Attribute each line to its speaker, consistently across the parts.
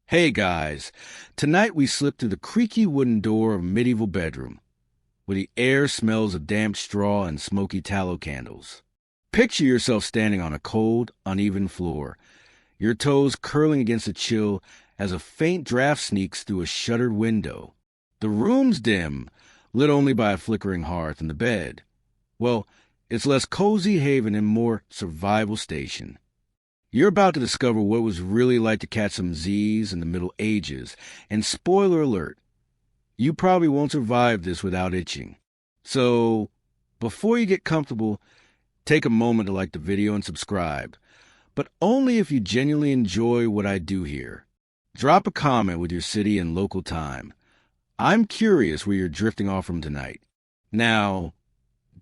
Speaker 1: Hey guys, tonight we slip through the creaky wooden door of a medieval bedroom, where the air smells of damp straw and smoky tallow candles. Picture yourself standing on a cold, uneven floor, your toes curling against the chill as a faint draft sneaks through a shuttered window. The room's dim, lit only by a flickering hearth and the bed. Well, it's less cozy haven and more survival station. You're about to discover what it was really like to catch some Z's in the Middle Ages, and spoiler alert, you probably won't survive this without itching. So, before you get comfortable, take a moment to like the video and subscribe, but only if you genuinely enjoy what I do here. Drop a comment with your city and local time. I'm curious where you're drifting off from tonight. Now,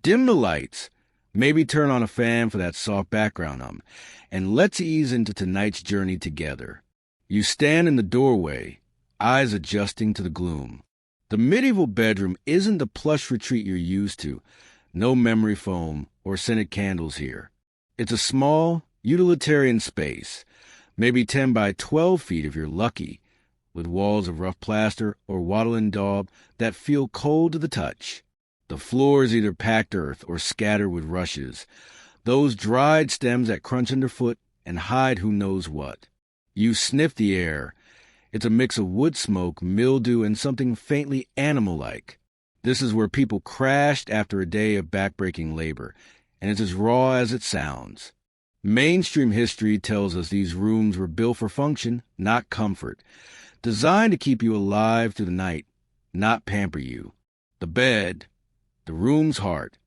Speaker 1: dim the lights, maybe turn on a fan for that soft background hum, and let's ease into tonight's journey together. You stand in the doorway, eyes adjusting to the gloom. The medieval bedroom isn't the plush retreat you're used to. No memory foam or scented candles here. It's a small, utilitarian space, maybe 10 by 12 feet if you're lucky, with walls of rough plaster or wattle and daub that feel cold to the touch. The floor is either packed earth or scattered with rushes, those dried stems that crunch underfoot and hide who knows what. You sniff the air. It's a mix of wood smoke, mildew, and something faintly animal-like. This is where people crashed after a day of backbreaking labor, and it's as raw as it sounds. Mainstream history tells us these rooms were built for function, not comfort, designed to keep you alive through the night, not pamper you. The bed, the room's heart,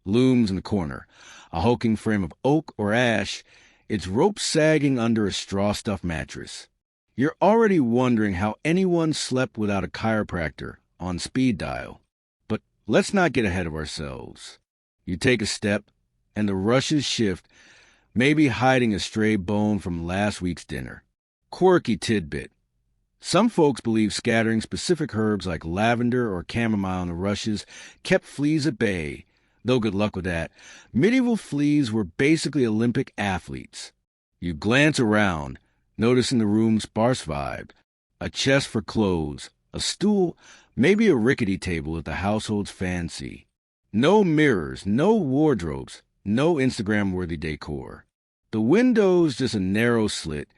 Speaker 1: looms in the corner, a hulking frame of oak or ash, its rope sagging under a straw-stuffed mattress. You're already wondering how anyone slept without a chiropractor on speed dial. But let's not get ahead of ourselves. You take a step, and the rushes shift, maybe hiding a stray bone from last week's dinner. Quirky tidbit. Some folks believe scattering specific herbs like lavender or chamomile in the rushes kept fleas at bay, though good luck with that. Medieval fleas were basically Olympic athletes. You glance around, noticing the room's sparse vibe. A chest for clothes, a stool, maybe a rickety table if the household's fancy. No mirrors, no wardrobes, no Instagram-worthy decor. The window's just a narrow slit,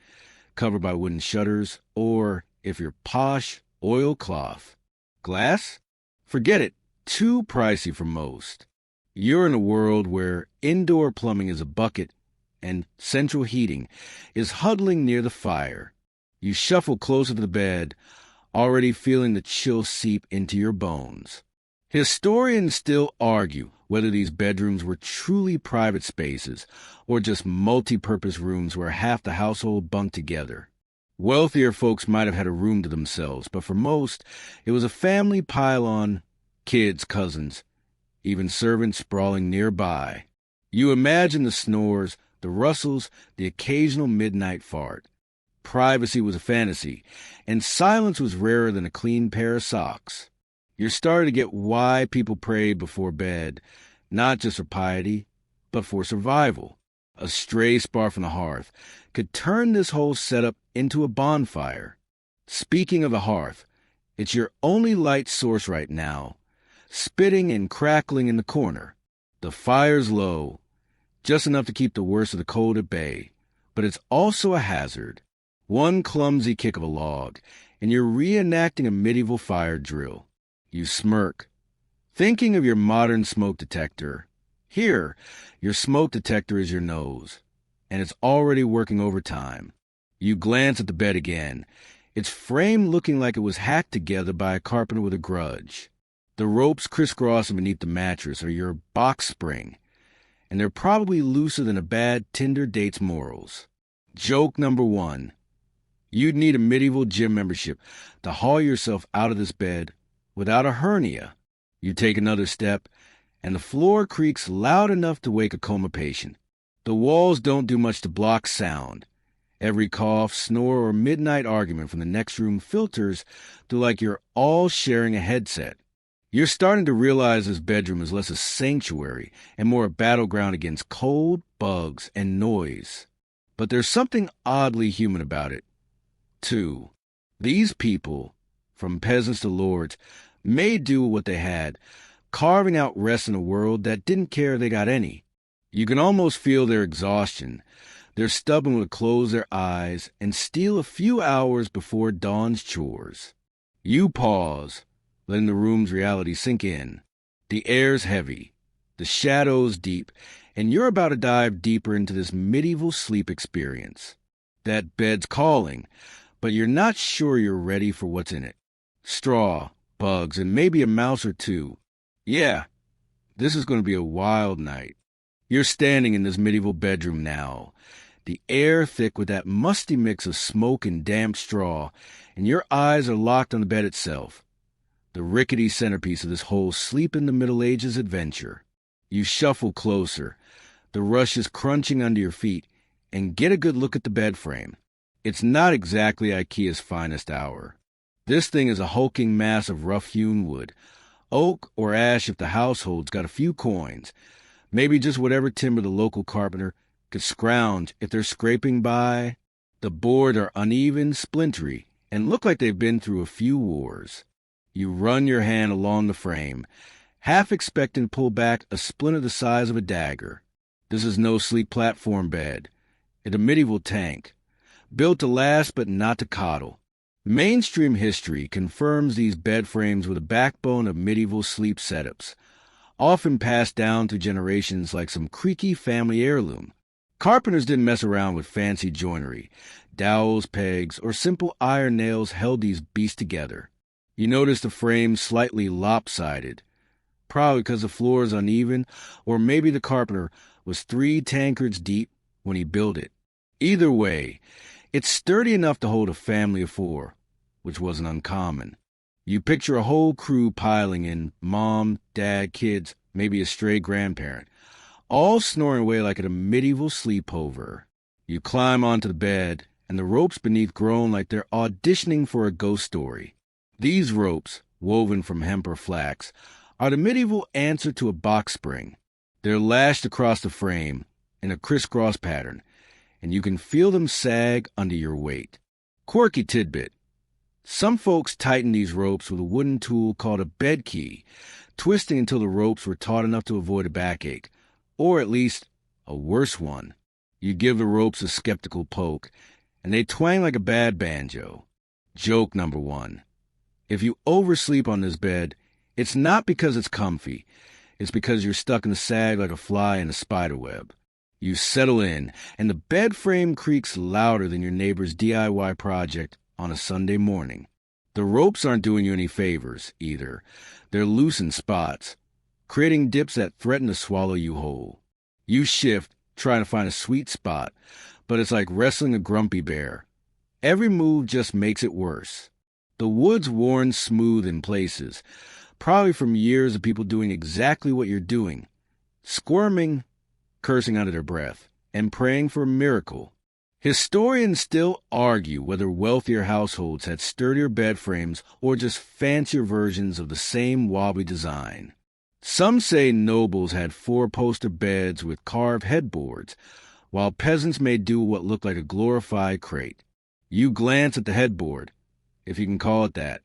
Speaker 1: covered by wooden shutters, or, if you're posh, oilcloth. Glass? Forget it. Too pricey for most. You're in a world where indoor plumbing is a bucket and central heating is huddling near the fire. You shuffle closer to the bed, already feeling the chill seep into your bones. Historians still argue whether these bedrooms were truly private spaces or just multi-purpose rooms where half the household bunked together. Wealthier folks might have had a room to themselves, but for most, it was a family pile-on, kids, cousins, even servants sprawling nearby. You imagine the snores, the rustles, the occasional midnight fart. Privacy was a fantasy, and silence was rarer than a clean pair of socks. You're starting to get why people prayed before bed, not just for piety, but for survival. A stray spark from the hearth could turn this whole setup into a bonfire. Speaking of the hearth, it's your only light source right now, spitting and crackling in the corner. The fire's low, just enough to keep the worst of the cold at bay, but it's also a hazard. One clumsy kick of a log, and you're reenacting a medieval fire drill. You smirk, thinking of your modern smoke detector. Here, your smoke detector is your nose, and it's already working overtime. You glance at the bed again, its frame looking like it was hacked together by a carpenter with a grudge. The ropes crisscrossing beneath the mattress are your box spring, and they're probably looser than a bad Tinder date's morals. Joke number one. You'd need a medieval gym membership to haul yourself out of this bed without a hernia. You take another step, and the floor creaks loud enough to wake a coma patient. The walls don't do much to block sound. Every cough, snore, or midnight argument from the next room filters through like you're all sharing a headset. You're starting to realize this bedroom is less a sanctuary and more a battleground against cold, bugs, and noise. But there's something oddly human about it, too. These people, from peasants to lords, made do with what they had, carving out rest in a world that didn't care if they got any. You can almost feel their exhaustion. They're stubborn to close their eyes and steal a few hours before dawn's chores. You pause, letting the room's reality sink in. The air's heavy, the shadows deep, and you're about to dive deeper into this medieval sleep experience. That bed's calling, but you're not sure you're ready for what's in it. Straw, bugs, and maybe a mouse or two. Yeah, this is going to be a wild night. You're standing in this medieval bedroom now, the air thick with that musty mix of smoke and damp straw, and your eyes are locked on the bed itself, the rickety centerpiece of this whole sleep in the Middle Ages adventure. You shuffle closer, the rushes crunching under your feet, and get a good look at the bed frame. It's not exactly IKEA's finest hour. This thing is a hulking mass of rough-hewn wood, oak or ash if the household's got a few coins, maybe just whatever timber the local carpenter could scrounge if they're scraping by. The boards are uneven, splintery, and look like they've been through a few wars. You run your hand along the frame, half expecting to pull back a splinter the size of a dagger. This is no sleek platform bed. It's a medieval tank, built to last but not to coddle. Mainstream history confirms these bed frames were the backbone of medieval sleep setups, often passed down through generations like some creaky family heirloom. Carpenters didn't mess around with fancy joinery. Dowels, pegs, or simple iron nails held these beasts together. You notice the frame slightly lopsided, probably because the floor is uneven, or maybe the carpenter was 3 tankards deep when he built it. Either way, it's sturdy enough to hold a family of 4, which wasn't uncommon. You picture a whole crew piling in, mom, dad, kids, maybe a stray grandparent, all snoring away like at a medieval sleepover. You climb onto the bed, and the ropes beneath groan like they're auditioning for a ghost story. These ropes, woven from hemp or flax, are the medieval answer to a box spring. They're lashed across the frame in a crisscross pattern, and you can feel them sag under your weight. Quirky tidbit. Some folks tighten these ropes with a wooden tool called a bed key, twisting until the ropes were taut enough to avoid a backache, or at least a worse one. You give the ropes a skeptical poke, and they twang like a bad banjo. Joke number 1. If you oversleep on this bed, it's not because it's comfy. It's because you're stuck in the sag like a fly in a spider web. You settle in, and the bed frame creaks louder than your neighbor's DIY project on a Sunday morning. The ropes aren't doing you any favors, either. They're loose in spots, creating dips that threaten to swallow you whole. You shift, trying to find a sweet spot, but it's like wrestling a grumpy bear. Every move just makes it worse. The wood's worn smooth in places, probably from years of people doing exactly what you're doing, squirming, cursing under their breath, and praying for a miracle. Historians still argue whether wealthier households had sturdier bed frames or just fancier versions of the same wobbly design. Some say nobles had 4-poster beds with carved headboards, while peasants made do with what looked like a glorified crate. You glance at the headboard, if you can call it that.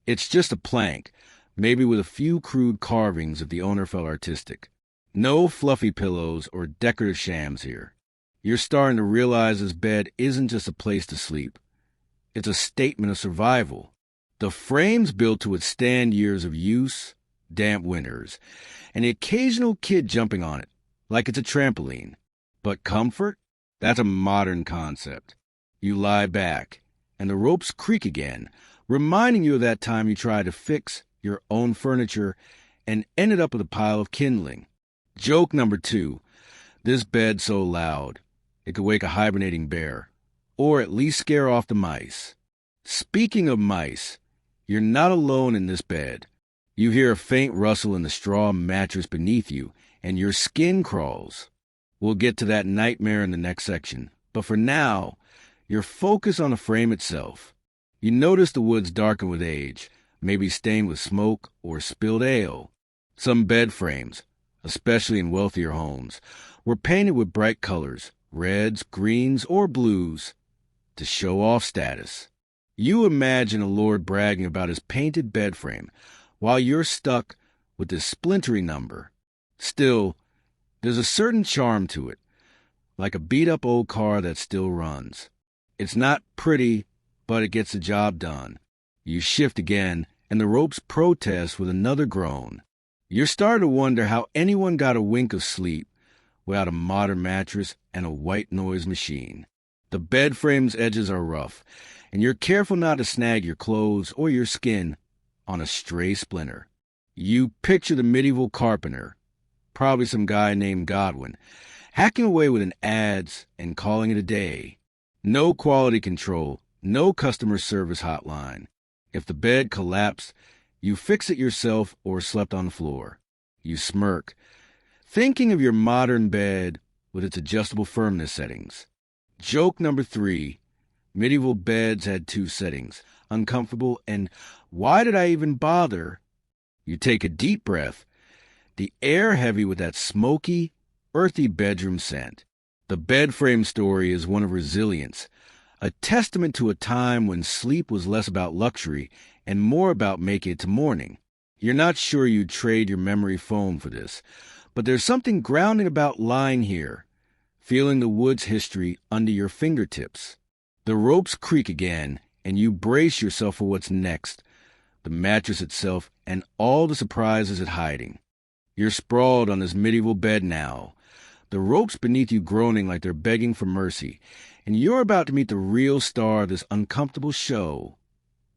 Speaker 1: It's just a plank, maybe with a few crude carvings if the owner felt artistic. No fluffy pillows or decorative shams here. You're starting to realize this bed isn't just a place to sleep. It's a statement of survival. The frame's built to withstand years of use, damp winters, and the occasional kid jumping on it, like it's a trampoline. But comfort? That's a modern concept. You lie back, and the ropes creak again, reminding you of that time you tried to fix your own furniture and ended up with a pile of kindling. Joke number 2. This bed's so loud, it could wake a hibernating bear, or at least scare off the mice. Speaking of mice, you're not alone in this bed. You hear a faint rustle in the straw mattress beneath you, and your skin crawls. We'll get to that nightmare in the next section, but for now, you're focused on the frame itself. You notice the wood's darkened with age, maybe stained with smoke or spilled ale. Some bed frames, especially in wealthier homes, were painted with bright colors, reds, greens, or blues, to show off status. You imagine a lord bragging about his painted bed frame while you're stuck with this splintery number. Still, there's a certain charm to it, like a beat-up old car that still runs. It's not pretty, but it gets the job done. You shift again, and the ropes protest with another groan. You're starting to wonder how anyone got a wink of sleep without a modern mattress and a white noise machine. The bed frame's edges are rough, and you're careful not to snag your clothes or your skin on a stray splinter. You picture the medieval carpenter, probably some guy named Godwin, hacking away with an adze and calling it a day. No quality control, no customer service hotline. If the bed collapsed, you fix it yourself or slept on the floor. You smirk, thinking of your modern bed with its adjustable firmness settings. Joke number 3. Medieval beds had 2 settings, uncomfortable and why did I even bother? You take a deep breath, the air heavy with that smoky, earthy bedroom scent. The bed frame story is one of resilience, a testament to a time when sleep was less about luxury and more about making it to morning. You're not sure you'd trade your memory foam for this, but there's something grounding about lying here, feeling the wood's history under your fingertips. The ropes creak again, and you brace yourself for what's next, the mattress itself and all the surprises it hiding. You're sprawled on this medieval bed now, the ropes beneath you groaning like they're begging for mercy, and you're about to meet the real star of this uncomfortable show,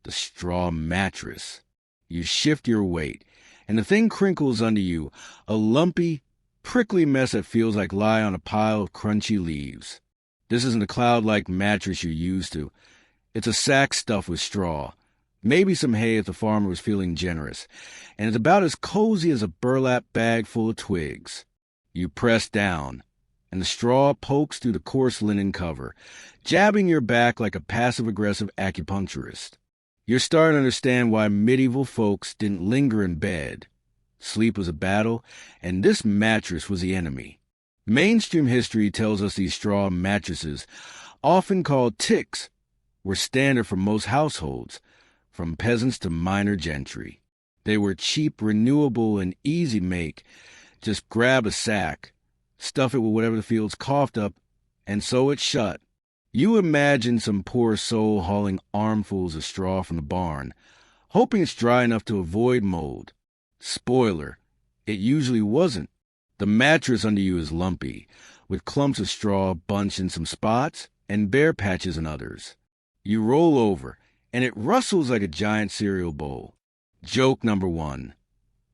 Speaker 1: the straw mattress. You shift your weight, and the thing crinkles under you, a lumpy, prickly mess that feels like lie on a pile of crunchy leaves. This isn't a cloud-like mattress you're used to. It's a sack stuffed with straw, maybe some hay if the farmer was feeling generous, and it's about as cozy as a burlap bag full of twigs. You press down, and the straw pokes through the coarse linen cover, jabbing your back like a passive-aggressive acupuncturist. You're starting to understand why medieval folks didn't linger in bed. Sleep was a battle, and this mattress was the enemy. Mainstream history tells us these straw mattresses, often called ticks, were standard for most households, from peasants to minor gentry. They were cheap, renewable, and easy make. Just grab a sack, stuff it with whatever the field's coughed up, and sew it shut. You imagine some poor soul hauling armfuls of straw from the barn, hoping it's dry enough to avoid mold. Spoiler, it usually wasn't. The mattress under you is lumpy, with clumps of straw bunched in some spots and bare patches in others. You roll over, and it rustles like a giant cereal bowl. Joke number 1.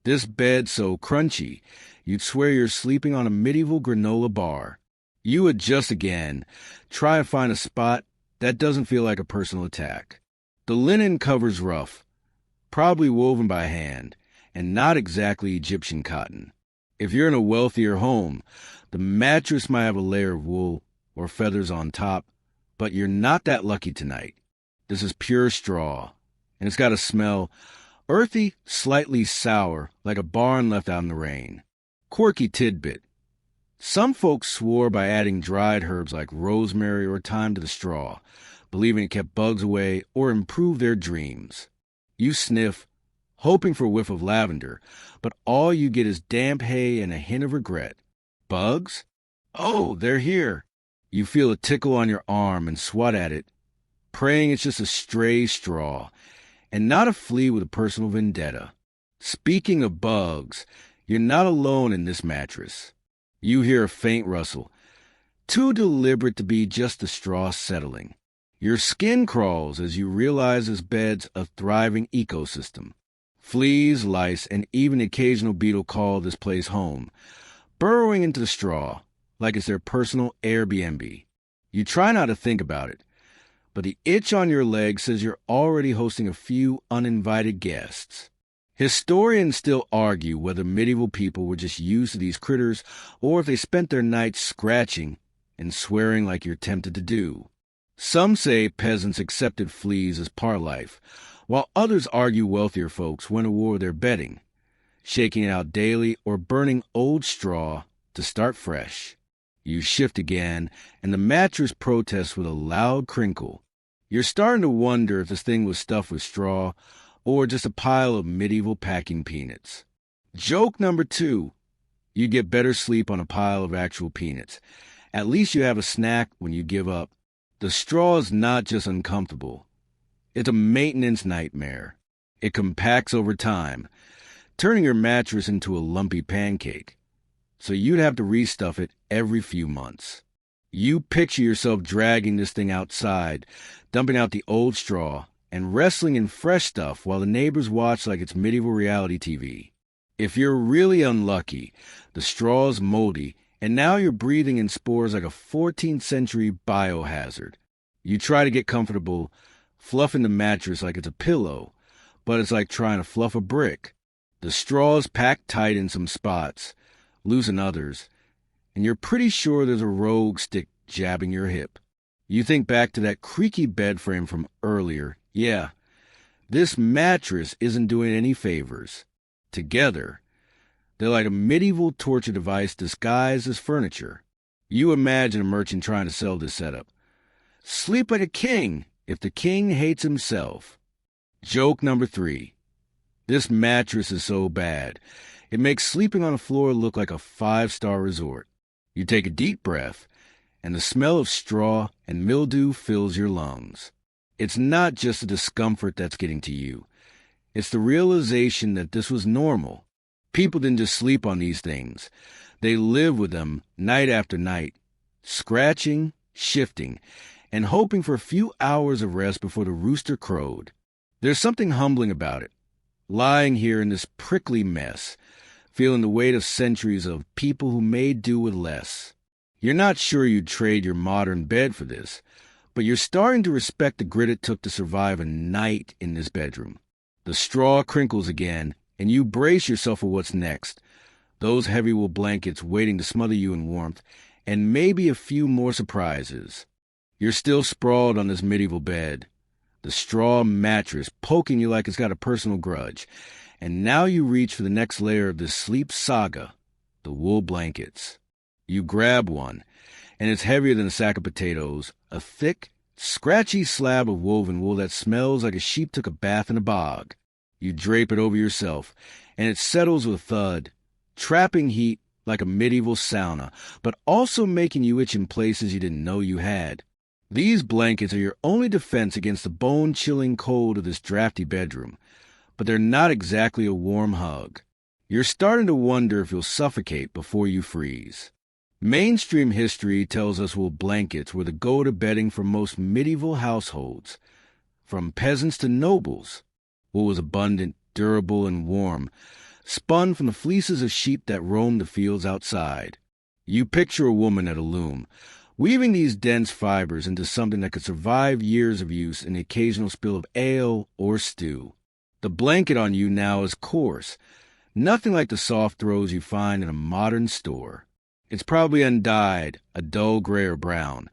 Speaker 1: This bed's so crunchy, you'd swear you're sleeping on a medieval granola bar. You adjust again, try and find a spot that doesn't feel like a personal attack. The linen cover's rough, probably woven by hand, and not exactly Egyptian cotton. If you're in a wealthier home, the mattress might have a layer of wool or feathers on top, but you're not that lucky tonight. This is pure straw, and it's got a smell earthy, slightly sour, like a barn left out in the rain. Quirky tidbit. Some folks swore by adding dried herbs like rosemary or thyme to the straw, believing it kept bugs away or improved their dreams. You sniff, hoping for a whiff of lavender, but all you get is damp hay and a hint of regret. Bugs? Oh, they're here. You feel a tickle on your arm and swat at it, praying it's just a stray straw, and not a flea with a personal vendetta. Speaking of bugs, you're not alone in this mattress. You hear a faint rustle, too deliberate to be just the straw settling. Your skin crawls as you realize this bed's a thriving ecosystem. Fleas, lice, and even the occasional beetle call this place home, burrowing into the straw like it's their personal Airbnb. You try not to think about it, but the itch on your leg says you're already hosting a few uninvited guests. Historians still argue whether medieval people were just used to these critters or if they spent their nights scratching and swearing like you're tempted to do. Some say peasants accepted fleas as part of life, while others argue wealthier folks went to war with their bedding, shaking it out daily or burning old straw to start fresh. You shift again, and the mattress protests with a loud crinkle. You're starting to wonder if this thing was stuffed with straw or just a pile of medieval packing peanuts. Joke number 2. You get better sleep on a pile of actual peanuts. At least you have a snack when you give up. The straw is not just uncomfortable. It's a maintenance nightmare. It compacts over time, turning your mattress into a lumpy pancake. So you'd have to restuff it every few months. You picture yourself dragging this thing outside, dumping out the old straw, and wrestling in fresh stuff while the neighbors watch like it's medieval reality TV. If you're really unlucky, the straw is moldy, and now you're breathing in spores like a 14th century biohazard. You try to get comfortable, fluffing the mattress like it's a pillow, but it's like trying to fluff a brick. The straw is packed tight in some spots, loose in others, and you're pretty sure there's a rogue stick jabbing your hip. You think back to that creaky bed frame from earlier. Yeah, this mattress isn't doing any favors. Together, they're like a medieval torture device disguised as furniture. You imagine a merchant trying to sell this setup. Sleep like a king if the king hates himself. Joke number 3. This mattress is so bad, it makes sleeping on the floor look like a 5-star resort. You take a deep breath, and the smell of straw and mildew fills your lungs. It's not just the discomfort that's getting to you. It's the realization that this was normal. People didn't just sleep on these things. They lived with them night after night, scratching, shifting, and hoping for a few hours of rest before the rooster crowed. There's something humbling about it. Lying here in this prickly mess, feeling the weight of centuries of people who made do with less. You're not sure you'd trade your modern bed for this, but you're starting to respect the grit it took to survive a night in this bedroom. The straw crinkles again, and you brace yourself for what's next. Those heavy wool blankets waiting to smother you in warmth, and maybe a few more surprises. You're still sprawled on this medieval bed, the straw mattress poking you like it's got a personal grudge. And now you reach for the next layer of this sleep saga, the wool blankets. You grab one, and it's heavier than a sack of potatoes, a thick, scratchy slab of woven wool that smells like a sheep took a bath in a bog. You drape it over yourself, and it settles with a thud, trapping heat like a medieval sauna, but also making you itch in places you didn't know you had. These blankets are your only defense against the bone-chilling cold of this drafty bedroom. But they're not exactly a warm hug. You're starting to wonder if you'll suffocate before you freeze. Mainstream history tells us wool blankets were the go-to bedding for most medieval households. From peasants to nobles, wool was abundant, durable, and warm, spun from the fleeces of sheep that roamed the fields outside. You picture a woman at a loom, weaving these dense fibers into something that could survive years of use and the occasional spill of ale or stew. The blanket on you now is coarse, nothing like the soft throws you find in a modern store. It's probably undyed, a dull gray or brown,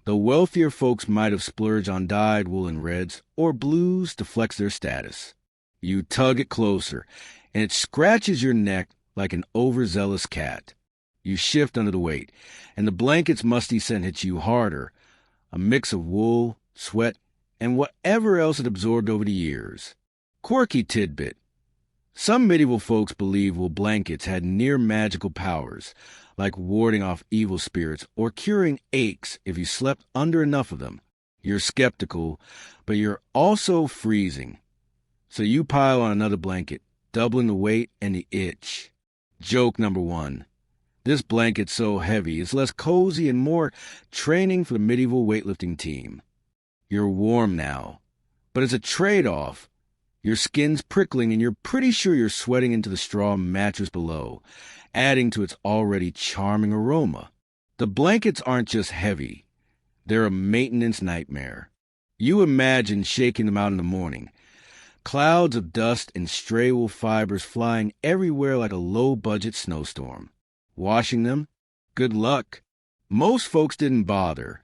Speaker 1: though wealthier folks might have splurged on dyed woolen reds or blues to flex their status. You tug it closer, and it scratches your neck like an overzealous cat. You shift under the weight, and the blanket's musty scent hits you harder, a mix of wool, sweat, and whatever else it absorbed over the years. Quirky tidbit. Some medieval folks believed wool blankets had near magical powers, like warding off evil spirits or curing aches if you slept under enough of them. You're skeptical, but you're also freezing. So you pile on another blanket, doubling the weight and the itch. Joke number 1. This blanket's so heavy, it's less cozy and more training for the medieval weightlifting team. You're warm now, but it's a trade-off. Your skin's prickling and you're pretty sure you're sweating into the straw mattress below, adding to its already charming aroma. The blankets aren't just heavy. They're a maintenance nightmare. You imagine shaking them out in the morning. Clouds of dust and stray wool fibers flying everywhere like a low-budget snowstorm. Washing them? Good luck. Most folks didn't bother,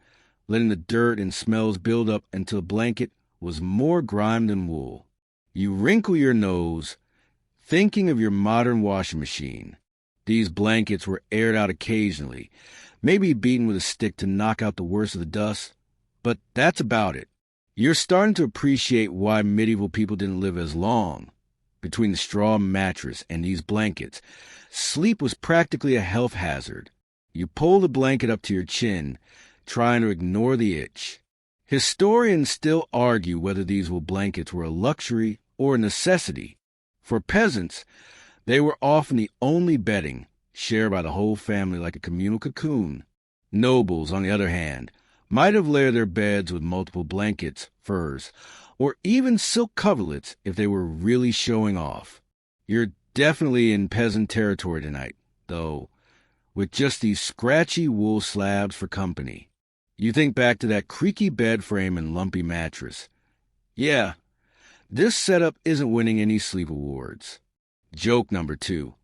Speaker 1: letting the dirt and smells build up until the blanket was more grime than wool. You wrinkle your nose, thinking of your modern washing machine. These blankets were aired out occasionally, maybe beaten with a stick to knock out the worst of the dust, but that's about it. You're starting to appreciate why medieval people didn't live as long. Between the straw mattress and these blankets, sleep was practically a health hazard. You pull the blanket up to your chin, trying to ignore the itch. Historians still argue whether these wool blankets were a luxury or a necessity. For peasants, they were often the only bedding, shared by the whole family like a communal cocoon. Nobles, on the other hand, might have layered their beds with multiple blankets, furs, or even silk coverlets if they were really showing off. You're definitely in peasant territory tonight, though, with just these scratchy wool slabs for company. You think back to that creaky bed frame and lumpy mattress. Yeah, this setup isn't winning any sleep awards. Joke number 2.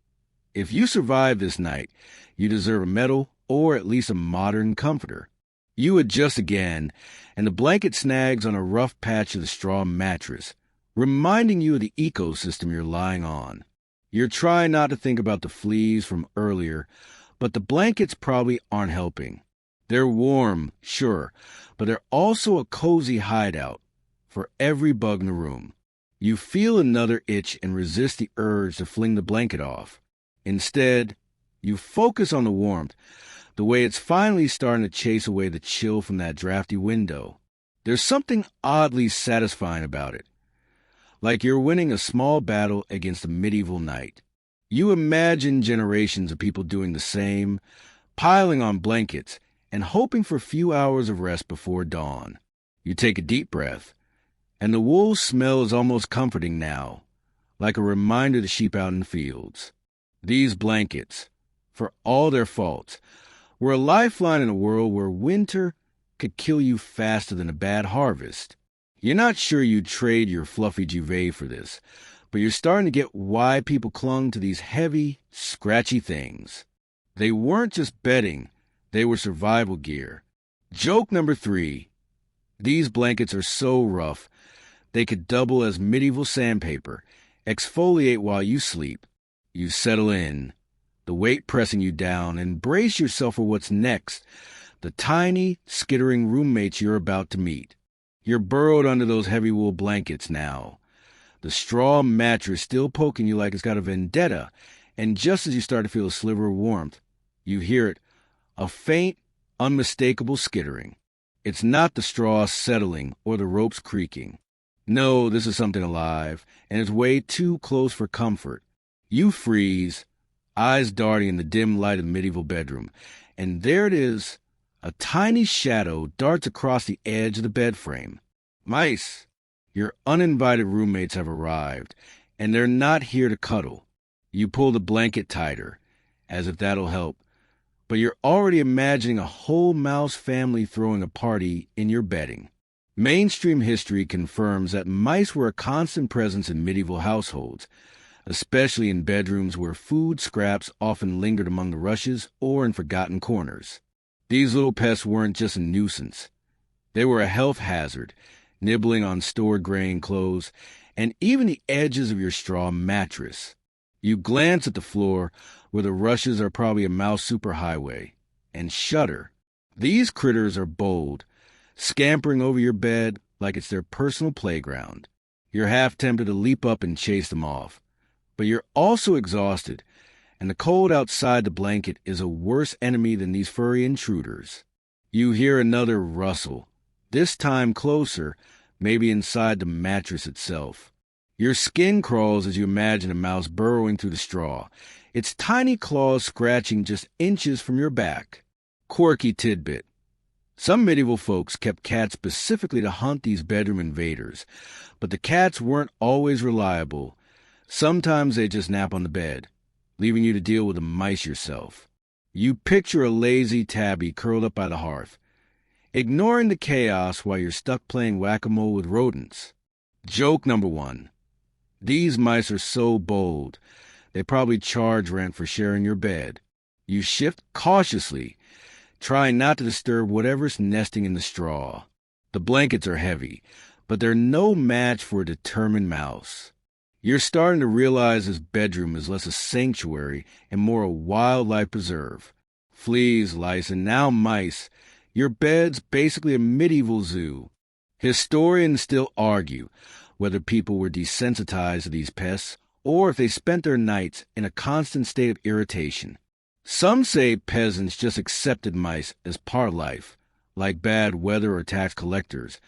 Speaker 1: If you survive this night, you deserve a medal or at least a modern comforter. You adjust again, and the blanket snags on a rough patch of the straw mattress, reminding you of the ecosystem you're lying on. You're trying not to think about the fleas from earlier, but the blankets probably aren't helping. They're warm, sure, but they're also a cozy hideout for every bug in the room. You feel another itch and resist the urge to fling the blanket off. Instead, you focus on the warmth, the way it's finally starting to chase away the chill from that drafty window. There's something oddly satisfying about it, like you're winning a small battle against a medieval night. You imagine generations of people doing the same, piling on blankets and hoping for a few hours of rest before dawn. You take a deep breath, and the wool smell is almost comforting now, like a reminder to sheep out in the fields. These blankets, for all their faults, were a lifeline in a world where winter could kill you faster than a bad harvest. You're not sure you'd trade your fluffy duvet for this, but you're starting to get why people clung to these heavy, scratchy things. They weren't just bedding, they were survival gear. Joke number 3. These blankets are so rough, they could double as medieval sandpaper, exfoliate while you sleep. You settle in, the weight pressing you down, and brace yourself for what's next, the tiny, skittering roommates you're about to meet. You're burrowed under those heavy wool blankets now, the straw mattress still poking you like it's got a vendetta, and just as you start to feel a sliver of warmth, you hear it, a faint, unmistakable skittering. It's not the straw settling or the ropes creaking. No, this is something alive, and it's way too close for comfort. You freeze, eyes darting in the dim light of the medieval bedroom, and there it is. A tiny shadow darts across the edge of the bed frame. Mice! Your uninvited roommates have arrived, and they're not here to cuddle. You pull the blanket tighter, as if that'll help, but you're already imagining a whole mouse family throwing a party in your bedding. Mainstream history confirms that mice were a constant presence in medieval households, especially in bedrooms where food scraps often lingered among the rushes or in forgotten corners. These little pests weren't just a nuisance. They were a health hazard, nibbling on stored grain, clothes, and even the edges of your straw mattress. You glance at the floor, where the rushes are probably a mouse superhighway, and shudder. These critters are bold, scampering over your bed like it's their personal playground. You're half tempted to leap up and chase them off, but you're also exhausted, and the cold outside the blanket is a worse enemy than these furry intruders. You hear another rustle, this time closer, maybe inside the mattress itself. Your skin crawls as you imagine a mouse burrowing through the straw, its tiny claws scratching just inches from your back. Quirky tidbit. Some medieval folks kept cats specifically to hunt these bedroom invaders, but the cats weren't always reliable. Sometimes they just nap on the bed, leaving you to deal with the mice yourself. You picture a lazy tabby curled up by the hearth, ignoring the chaos while you're stuck playing whack-a-mole with rodents. Joke number 1. These mice are so bold, they probably charge rent for sharing your bed. You shift cautiously, trying not to disturb whatever's nesting in the straw. The blankets are heavy, but they're no match for a determined mouse. You're starting to realize this bedroom is less a sanctuary and more a wildlife preserve. Fleas, lice, and now mice. Your bed's basically a medieval zoo. Historians still argue whether people were desensitized to these pests or if they spent their nights in a constant state of irritation. Some say peasants just accepted mice as part of life, like bad weather or tax collectors,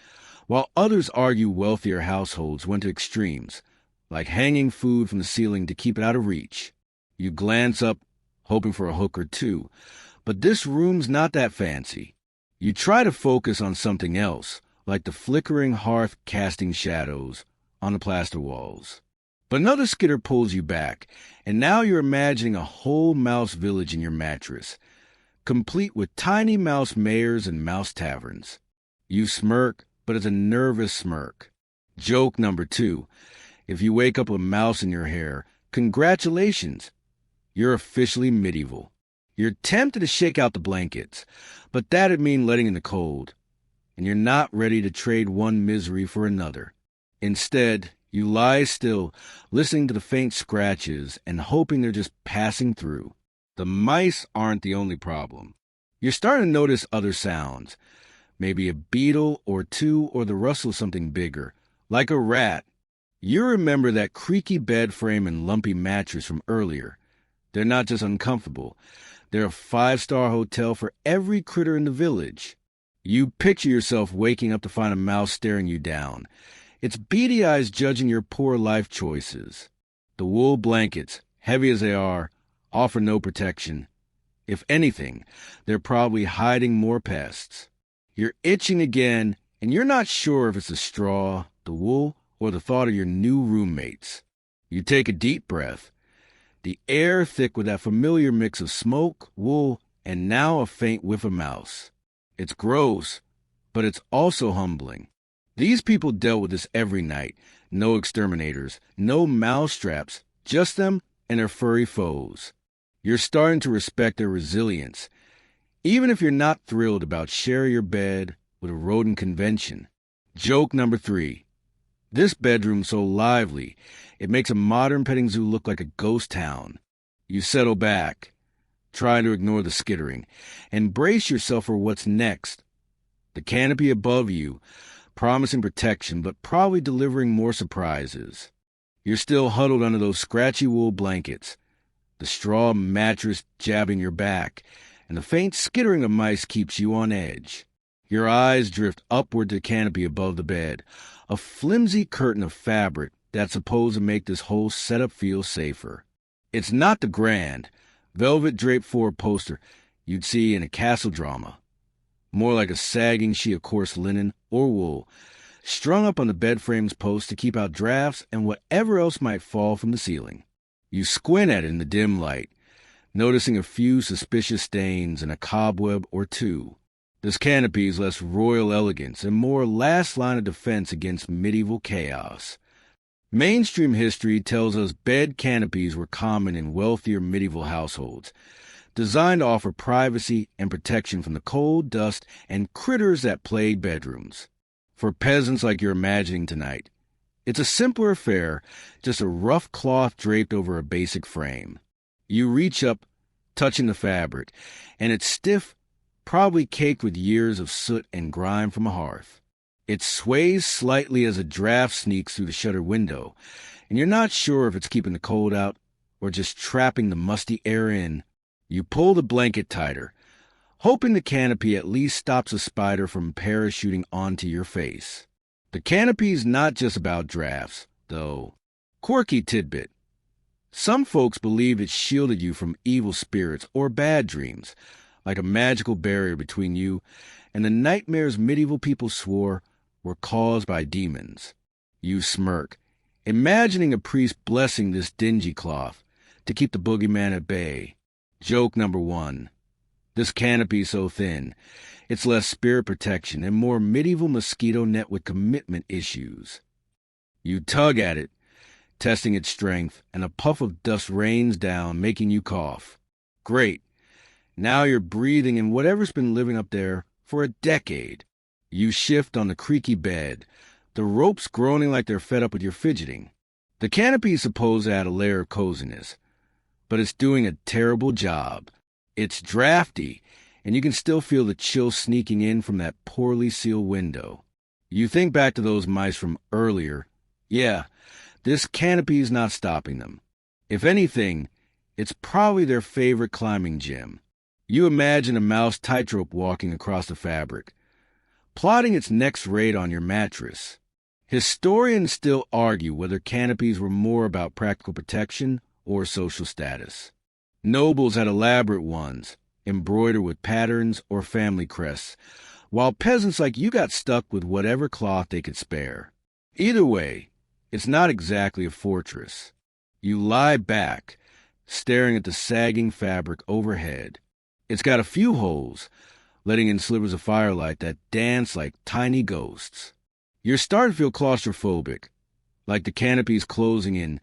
Speaker 1: while others argue wealthier households went to extremes, like hanging food from the ceiling to keep it out of reach. You glance up, hoping for a hook or two, but this room's not that fancy. You try to focus on something else, like the flickering hearth casting shadows on the plaster walls. But another skitter pulls you back, and now you're imagining a whole mouse village in your mattress, complete with tiny mouse mayors and mouse taverns. You smirk, but it's a nervous smirk. Joke number 2. If you wake up with a mouse in your hair, congratulations, you're officially medieval. You're tempted to shake out the blankets, but that'd mean letting in the cold, and you're not ready to trade one misery for another. Instead, you lie still, listening to the faint scratches and hoping they're just passing through. The mice aren't the only problem. You're starting to notice other sounds, maybe a beetle or two or the rustle of something bigger, like a rat. You remember that creaky bed frame and lumpy mattress from earlier. They're not just uncomfortable. They're a 5-star hotel for every critter in the village. You picture yourself waking up to find a mouse staring you down. Its beady eyes judging your poor life choices. The wool blankets, heavy as they are, offer no protection. If anything, they're probably hiding more pests. You're itching again, and you're not sure if it's the straw, the wool, or the thought of your new roommates. You take a deep breath. The air thick with that familiar mix of smoke, wool, and now a faint whiff of mouse. It's gross, but it's also humbling. These people dealt with this every night. No exterminators, no mouse traps, just them and their furry foes. You're starting to respect their resilience, even if you're not thrilled about sharing your bed with a rodent convention. Joke number 3. This bedroom's so lively, it makes a modern petting zoo look like a ghost town. You settle back, trying to ignore the skittering, and brace yourself for what's next. The canopy above you, promising protection, but probably delivering more surprises. You're still huddled under those scratchy wool blankets, the straw mattress jabbing your back, and the faint skittering of mice keeps you on edge. Your eyes drift upward to the canopy above the bed, a flimsy curtain of fabric that's supposed to make this whole setup feel safer. It's not the grand, velvet-draped four-poster you'd see in a castle drama. More like a sagging sheet of coarse linen or wool, strung up on the bed frame's post to keep out drafts and whatever else might fall from the ceiling. You squint at it in the dim light, noticing a few suspicious stains and a cobweb or two. This canopy is less royal elegance and more last line of defense against medieval chaos. Mainstream history tells us bed canopies were common in wealthier medieval households, designed to offer privacy and protection from the cold, dust, and critters that plagued bedrooms. For peasants like you're imagining tonight, it's a simpler affair, just a rough cloth draped over a basic frame. You reach up, touching the fabric, and it's stiff, probably caked with years of soot and grime from a hearth. It sways slightly as a draft sneaks through the shuttered window, and you're not sure if it's keeping the cold out or just trapping the musty air in. You pull the blanket tighter, hoping the canopy at least stops a spider from parachuting onto your face. The canopy's not just about drafts, though. Quirky tidbit. Some folks believe it shielded you from evil spirits or bad dreams, like a magical barrier between you and the nightmares medieval people swore were caused by demons. You smirk, imagining a priest blessing this dingy cloth to keep the boogeyman at bay. Joke number 1. This canopy's so thin, it's less spirit protection and more medieval mosquito net with commitment issues. You tug at it, testing its strength, and a puff of dust rains down, making you cough. Great. Now you're breathing in whatever's been living up there for a decade. You shift on the creaky bed, the ropes groaning like they're fed up with your fidgeting. The canopy is supposed to add a layer of coziness, but it's doing a terrible job. It's drafty, and you can still feel the chill sneaking in from that poorly sealed window. You think back to those mice from earlier. Yeah, this canopy's not stopping them. If anything, it's probably their favorite climbing gym. You imagine a mouse tightrope walking across the fabric, plotting its next raid on your mattress. Historians still argue whether canopies were more about practical protection or social status. Nobles had elaborate ones, embroidered with patterns or family crests, while peasants like you got stuck with whatever cloth they could spare. Either way, it's not exactly a fortress. You lie back, staring at the sagging fabric overhead. It's got a few holes, letting in slivers of firelight that dance like tiny ghosts. You're starting to feel claustrophobic, like the canopy's closing in,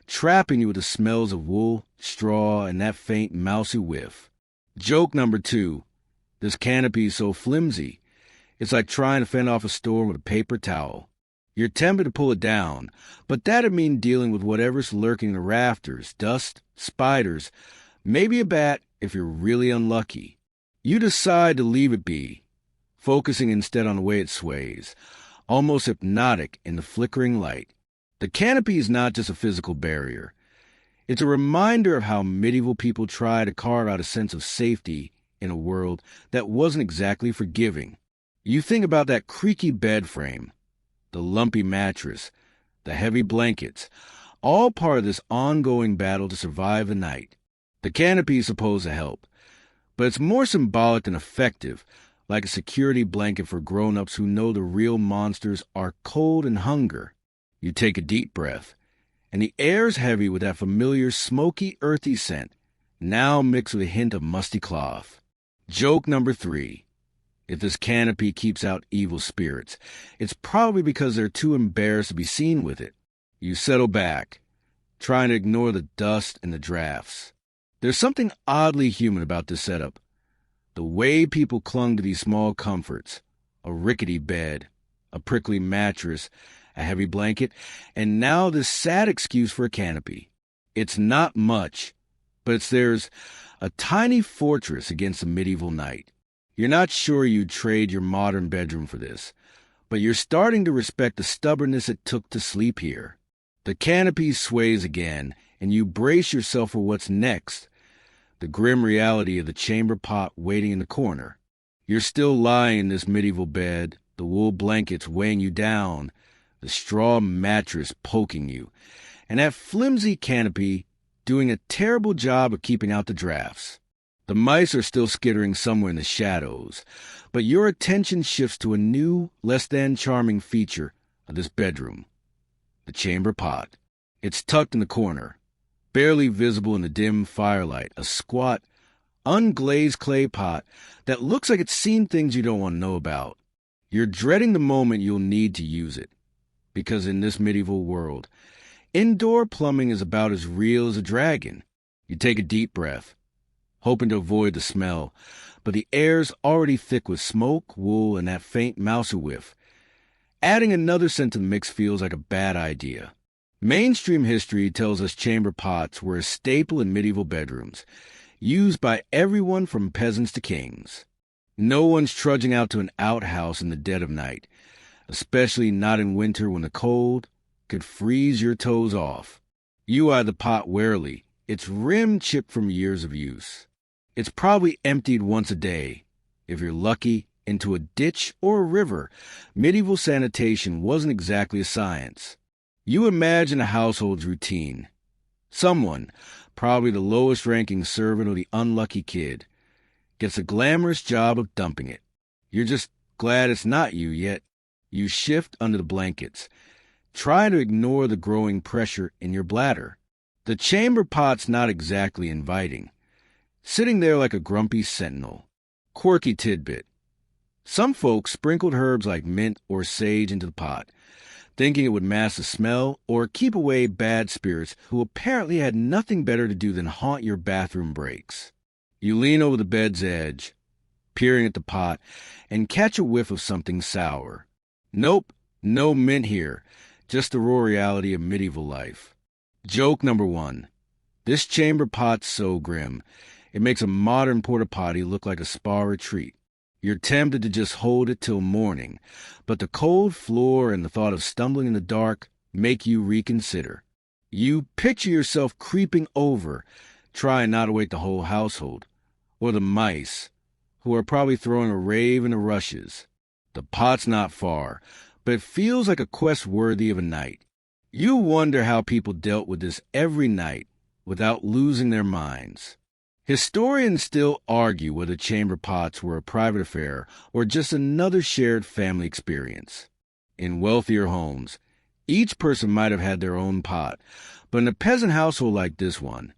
Speaker 1: trapping you with the smells of wool, straw, and that faint mousy whiff. Joke number 2. This canopy's so flimsy, it's like trying to fend off a storm with a paper towel. You're tempted to pull it down, but that'd mean dealing with whatever's lurking in the rafters, dust, spiders, maybe a bat if you're really unlucky. You decide to leave it be, focusing instead on the way it sways, almost hypnotic in the flickering light. The canopy is not just a physical barrier. It's a reminder of how medieval people tried to carve out a sense of safety in a world that wasn't exactly forgiving. You think about that creaky bed frame, the lumpy mattress, the heavy blankets, all part of this ongoing battle to survive the night. The canopy is supposed to help, but it's more symbolic than effective, like a security blanket for grown-ups who know the real monsters are cold and hunger. You take a deep breath, and the air's heavy with that familiar smoky, earthy scent, now mixed with a hint of musty cloth. Joke number 3. If this canopy keeps out evil spirits, it's probably because they're too embarrassed to be seen with it. You settle back, trying to ignore the dust and the drafts. There's something oddly human about this setup. The way people clung to these small comforts, a rickety bed, a prickly mattress, a heavy blanket, and now this sad excuse for a canopy. It's not much, but there's a tiny fortress against the medieval night. You're not sure you'd trade your modern bedroom for this, but you're starting to respect the stubbornness it took to sleep here. The canopy sways again, and you brace yourself for what's next. The grim reality of the chamber pot waiting in the corner. You're still lying in this medieval bed, the wool blankets weighing you down, the straw mattress poking you, and that flimsy canopy doing a terrible job of keeping out the drafts. The mice are still skittering somewhere in the shadows, but your attention shifts to a new, less-than-charming feature of this bedroom. The chamber pot. It's tucked in the corner, barely visible in the dim firelight, a squat, unglazed clay pot that looks like it's seen things you don't want to know about. You're dreading the moment you'll need to use it, because in this medieval world, indoor plumbing is about as real as a dragon. You take a deep breath, hoping to avoid the smell, but the air's already thick with smoke, wool, and that faint mousy whiff. Adding another scent to the mix feels like a bad idea. Mainstream history tells us chamber pots were a staple in medieval bedrooms, used by everyone from peasants to kings. No one's trudging out to an outhouse in the dead of night, especially not in winter when the cold could freeze your toes off. You eye the pot warily, its rim chipped from years of use. It's probably emptied once a day. If you're lucky, into a ditch or a river. Medieval sanitation wasn't exactly a science. You imagine a household's routine. Someone, probably the lowest-ranking servant or the unlucky kid, gets a glamorous job of dumping it. You're just glad it's not you, yet you shift under the blankets, trying to ignore the growing pressure in your bladder. The chamber pot's not exactly inviting, sitting there like a grumpy sentinel. Quirky tidbit. Some folks sprinkled herbs like mint or sage into the pot, thinking it would mask the smell or keep away bad spirits who apparently had nothing better to do than haunt your bathroom breaks. You lean over the bed's edge, peering at the pot, and catch a whiff of something sour. Nope, no mint here, just the raw reality of medieval life. Joke number 1. This chamber pot's so grim, it makes a modern porta potty look like a spa retreat. You're tempted to just hold it till morning, but the cold floor and the thought of stumbling in the dark make you reconsider. You picture yourself creeping over, trying not to wake the whole household, or the mice, who are probably throwing a rave in the rushes. The pot's not far, but it feels like a quest worthy of a night. You wonder how people dealt with this every night without losing their minds. Historians still argue whether chamber pots were a private affair or just another shared family experience. In wealthier homes, each person might have had their own pot, but in a peasant household like this one,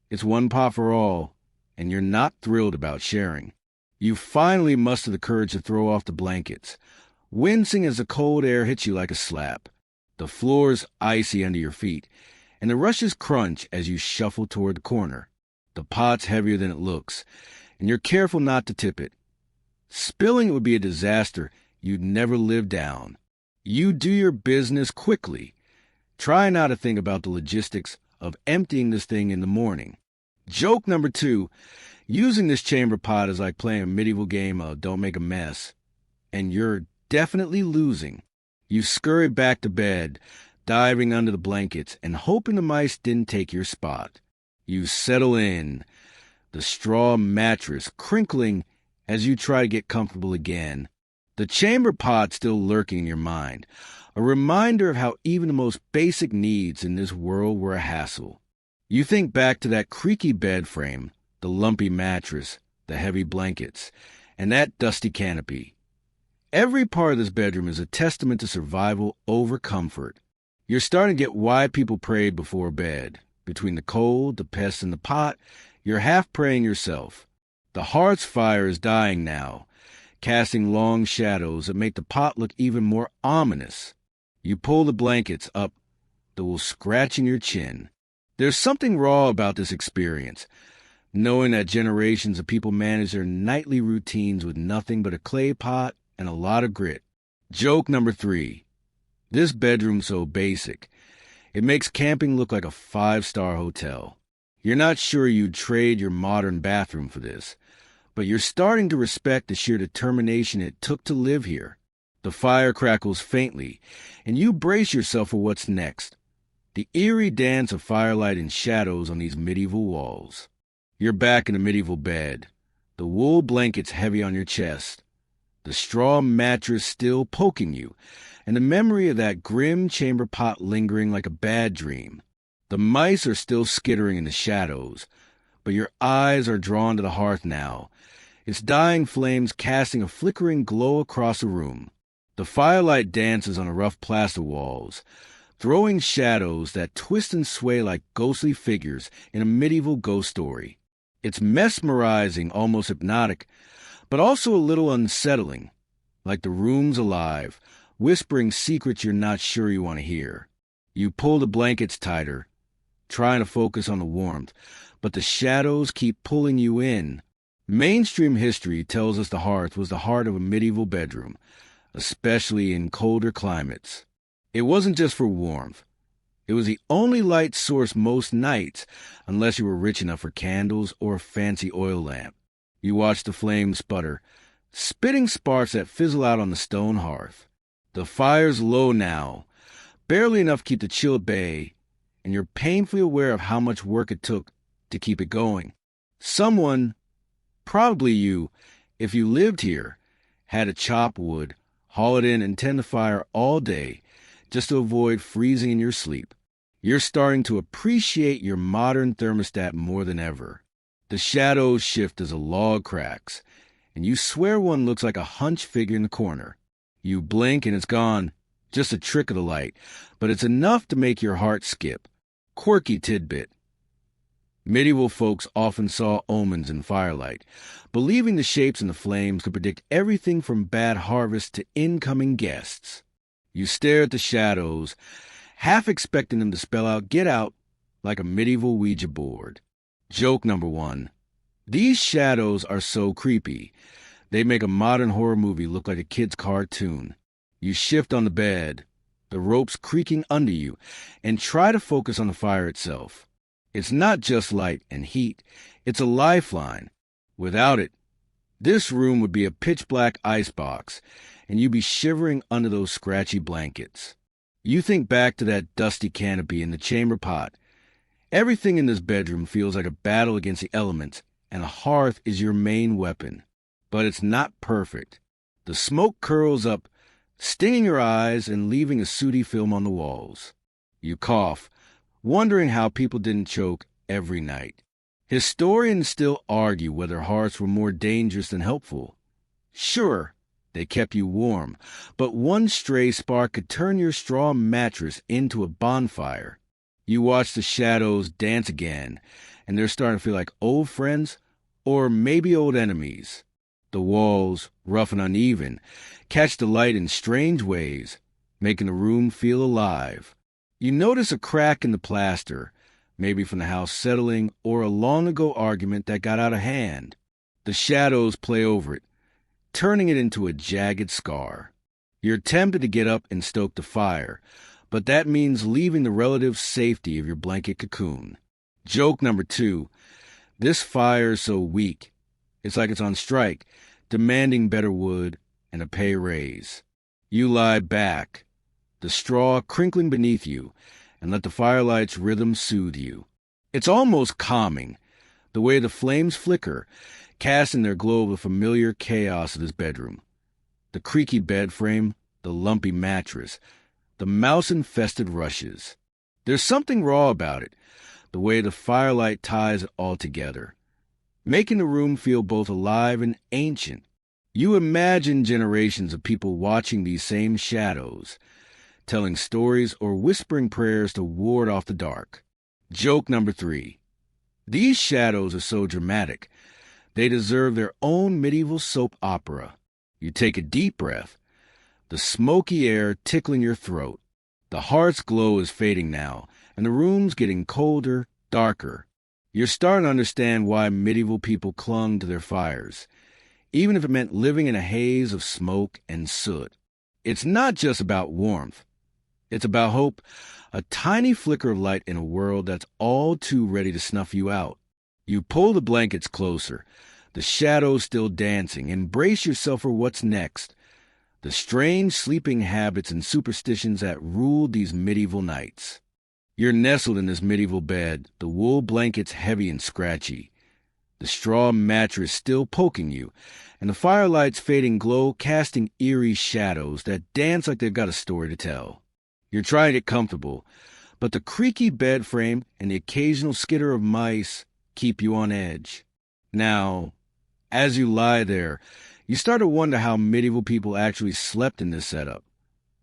Speaker 1: it's one pot for all, and you're not thrilled about sharing. You finally muster the courage to throw off the blankets, wincing as the cold air hits you like a slap. The floor is icy under your feet, and the rushes crunch as you shuffle toward the corner. The pot's heavier than it looks, and you're careful not to tip it. Spilling it would be a disaster you'd never live down. You do your business quickly. Try not to think about the logistics of emptying this thing in the morning. Joke number 2, using this chamber pot is like playing a medieval game of Don't Make a Mess, and you're definitely losing. You scurry back to bed, diving under the blankets and hoping the mice didn't take your spot. You settle in, the straw mattress crinkling as you try to get comfortable again. The chamber pot still lurking in your mind, a reminder of how even the most basic needs in this world were a hassle. You think back to that creaky bed frame, the lumpy mattress, the heavy blankets, and that dusty canopy. Every part of this bedroom is a testament to survival over comfort. You're starting to get why people prayed before bed. Between the cold, the pests, and the pot, you're half praying yourself. The hearth's fire is dying now, casting long shadows that make the pot look even more ominous. You pull the blankets up, the wool scratching your chin. There's something raw about this experience, knowing that generations of people manage their nightly routines with nothing but a clay pot and a lot of grit. Joke number 3. This bedroom's so basic, it makes camping look like a 5-star hotel. You're not sure you'd trade your modern bathroom for this, but you're starting to respect the sheer determination it took to live here. The fire crackles faintly, and you brace yourself for what's next. The eerie dance of firelight and shadows on these medieval walls. You're back in the medieval bed, the wool blankets heavy on your chest, the straw mattress still poking you, and the memory of that grim chamber pot lingering like a bad dream. The mice are still skittering in the shadows, but your eyes are drawn to the hearth now, its dying flames casting a flickering glow across the room. The firelight dances on the rough plaster walls, throwing shadows that twist and sway like ghostly figures in a medieval ghost story. It's mesmerizing, almost hypnotic, but also a little unsettling, like the room's alive, whispering secrets you're not sure you want to hear. You pull the blankets tighter, trying to focus on the warmth, but the shadows keep pulling you in. Mainstream history tells us the hearth was the heart of a medieval bedroom, especially in colder climates. It wasn't just for warmth. It was the only light source most nights, unless you were rich enough for candles or a fancy oil lamp. You watch the flames sputter, spitting sparks that fizzle out on the stone hearth. The fire's low now, barely enough to keep the chill at bay, and you're painfully aware of how much work it took to keep it going. Someone, probably you, if you lived here, had to chop wood, haul it in, and tend the fire all day just to avoid freezing in your sleep. You're starting to appreciate your modern thermostat more than ever. The shadows shift as a log cracks, and you swear one looks like a hunched figure in the corner. You blink and it's gone, just a trick of the light, but it's enough to make your heart skip. Quirky tidbit. Medieval folks often saw omens in firelight, believing the shapes in the flames could predict everything from bad harvests to incoming guests. You stare at the shadows, half expecting them to spell out "get out" like a medieval Ouija board. Joke number 1. These shadows are so creepy, they make a modern horror movie look like a kid's cartoon. You shift on the bed, the ropes creaking under you, and try to focus on the fire itself. It's not just light and heat, it's a lifeline. Without it, This room would be a pitch-black icebox, and you'd be shivering under those scratchy blankets. You think back to that dusty canopy and the chamber pot. Everything in this bedroom feels like a battle against the elements, and a hearth is your main weapon. But it's not perfect. The smoke curls up, stinging your eyes and leaving a sooty film on the walls. You cough, wondering how people didn't choke every night. Historians still argue whether hearths were more dangerous than helpful. Sure, they kept you warm, but one stray spark could turn your straw mattress into a bonfire. You watch the shadows dance again, and they're starting to feel like old friends or maybe old enemies. The walls, rough and uneven, catch the light in strange ways, making the room feel alive. You notice a crack in the plaster, maybe from the house settling or a long-ago argument that got out of hand. The shadows play over it, turning it into a jagged scar. You're tempted to get up and stoke the fire, but that means leaving the relative safety of your blanket cocoon. Joke number 2. This fire is so weak. It's like it's on strike, demanding better wood and a pay raise. You lie back, the straw crinkling beneath you, and let the firelight's rhythm soothe you. It's almost calming, the way the flames flicker, casting their glow over the familiar chaos of this bedroom. The creaky bed frame, the lumpy mattress, the mouse-infested rushes. There's something raw about it, the way the firelight ties it all together, making the room feel both alive and ancient. You imagine generations of people watching these same shadows, telling stories or whispering prayers to ward off the dark. Joke number 3. These shadows are so dramatic, they deserve their own medieval soap opera. You take a deep breath, the smoky air tickling your throat. The hearth's glow is fading now, and the room's getting colder, darker. You're starting to understand why medieval people clung to their fires, even if it meant living in a haze of smoke and soot. It's not just about warmth. It's about hope, a tiny flicker of light in a world that's all too ready to snuff you out. You pull the blankets closer, the shadows still dancing, and brace yourself for what's next. The strange sleeping habits and superstitions that ruled these medieval nights. You're nestled in this medieval bed, the wool blankets heavy and scratchy, the straw mattress still poking you, and the firelight's fading glow casting eerie shadows that dance like they've got a story to tell. You're trying to get comfortable, but the creaky bed frame and the occasional skitter of mice keep you on edge. Now, as you lie there, you start to wonder how medieval people actually slept in this setup.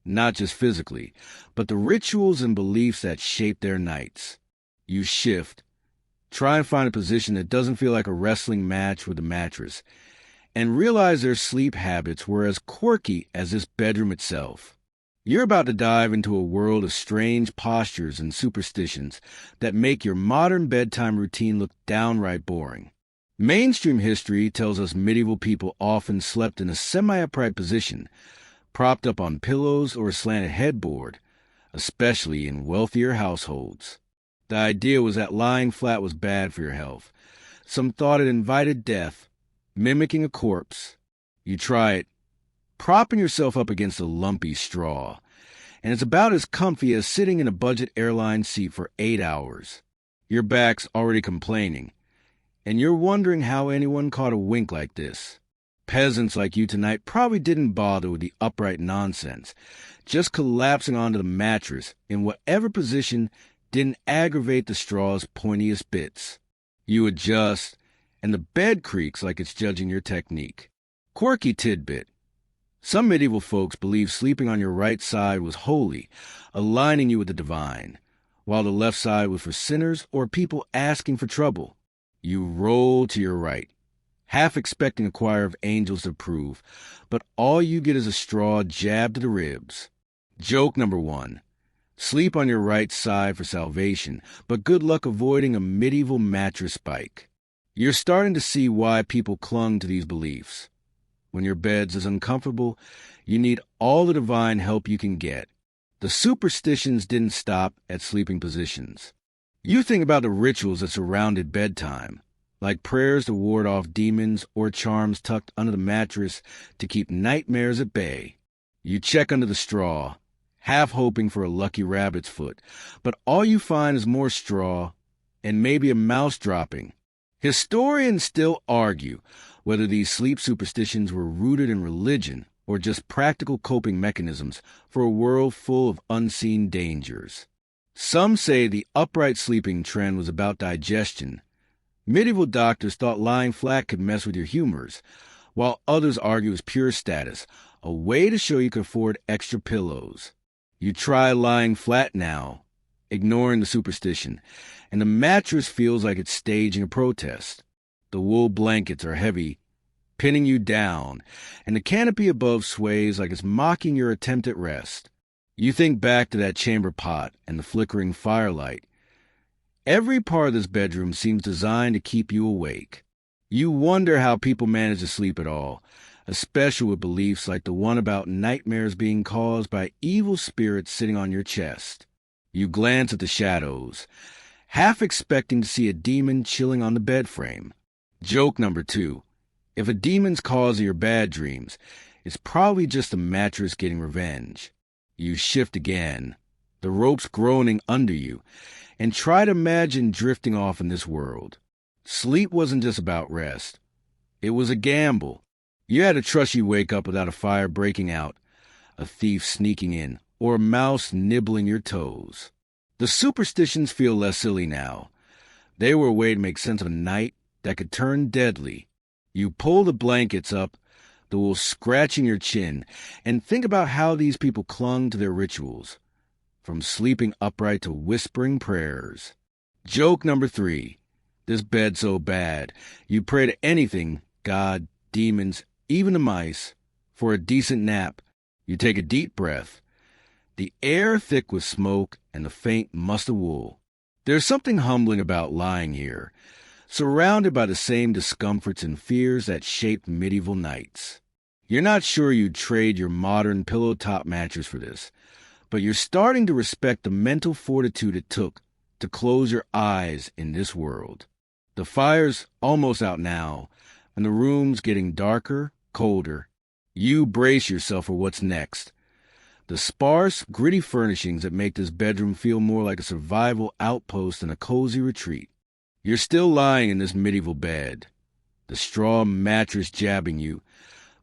Speaker 1: Not just physically, but the rituals and beliefs that shape their nights. You shift, try and find a position that doesn't feel like a wrestling match with a mattress, and realize their sleep habits were as quirky as this bedroom itself. You're about to dive into a world of strange postures and superstitions that make your modern bedtime routine look downright boring. Mainstream history tells us medieval people often slept in a semi-upright position, propped up on pillows or a slanted headboard, especially in wealthier households. The idea was that lying flat was bad for your health. Some thought it invited death, mimicking a corpse. You try it, propping yourself up against a lumpy straw, and it's about as comfy as sitting in a budget airline seat for 8 hours. Your back's already complaining, and you're wondering how anyone caught a wink like this. Peasants like you tonight probably didn't bother with the upright nonsense, just collapsing onto the mattress in whatever position didn't aggravate the straw's pointiest bits. You adjust, and the bed creaks like it's judging your technique. Quirky tidbit. Some medieval folks believed sleeping on your right side was holy, aligning you with the divine, while the left side was for sinners or people asking for trouble. You roll to your right, half expecting a choir of angels to approve, but all you get is a straw jabbed to the ribs. Joke number 1. Sleep on your right side for salvation, but good luck avoiding a medieval mattress spike. You're starting to see why people clung to these beliefs. When your bed's is uncomfortable, you need all the divine help you can get. The superstitions didn't stop at sleeping positions. You think about the rituals that surrounded bedtime, like prayers to ward off demons or charms tucked under the mattress to keep nightmares at bay. You check under the straw, half hoping for a lucky rabbit's foot, but all you find is more straw and maybe a mouse dropping. Historians still argue whether these sleep superstitions were rooted in religion or just practical coping mechanisms for a world full of unseen dangers. Some say the upright sleeping trend was about digestion. Medieval doctors thought lying flat could mess with your humors, while others argue it's pure status, a way to show you can afford extra pillows. You try lying flat now, ignoring the superstition, and the mattress feels like it's staging a protest. The wool blankets are heavy, pinning you down, and the canopy above sways like it's mocking your attempt at rest. You think back to that chamber pot and the flickering firelight. Every part of this bedroom seems designed to keep you awake. You wonder how people manage to sleep at all, especially with beliefs like the one about nightmares being caused by evil spirits sitting on your chest. You glance at the shadows, half expecting to see a demon chilling on the bed frame. Joke number 2. If a demon's cause of your bad dreams, it's probably just the mattress getting revenge. You shift again, the ropes groaning under you, and try to imagine drifting off in this world. Sleep wasn't just about rest. It was a gamble. You had to trust you'd wake up without a fire breaking out, a thief sneaking in, or a mouse nibbling your toes. The superstitions feel less silly now. They were a way to make sense of a night that could turn deadly. You pull the blankets up, the wool scratching your chin, and think about how these people clung to their rituals, from sleeping upright to whispering prayers. Joke number 3. This bed's so bad, you pray to anything, God, demons, even the mice, for a decent nap. You take a deep breath, the air thick with smoke and the faint must of wool. There's something humbling about lying here, surrounded by the same discomforts and fears that shaped medieval nights. You're not sure you'd trade your modern pillow-top mattress for this, but you're starting to respect the mental fortitude it took to close your eyes in this world. The fire's almost out now, and the room's getting darker, colder. You brace yourself for what's next. The sparse, gritty furnishings that make this bedroom feel more like a survival outpost than a cozy retreat. You're still lying in this medieval bed, the straw mattress jabbing you,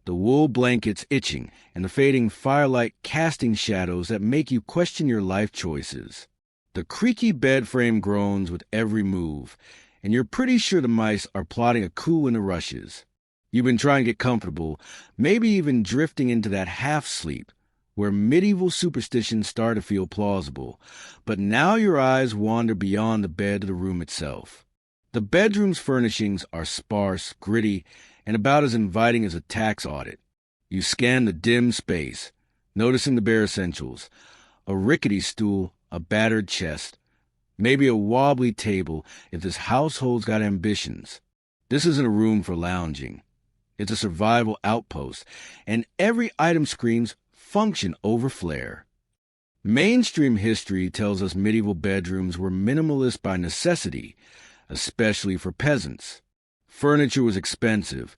Speaker 1: the wool blankets itching, and the fading firelight casting shadows that make you question your life choices. The creaky bed frame groans with every move, and you're pretty sure the mice are plotting a coup in the rushes. You've been trying to get comfortable, maybe even drifting into that half-sleep, where medieval superstitions start to feel plausible, but now your eyes wander beyond the bed to the room itself. The bedroom's furnishings are sparse, gritty, and about as inviting as a tax audit. You scan the dim space, noticing the bare essentials, a rickety stool, a battered chest, maybe a wobbly table if this household's got ambitions. This isn't a room for lounging. It's a survival outpost, and every item screams function over flair. Mainstream history tells us medieval bedrooms were minimalist by necessity, especially for peasants. Furniture was expensive,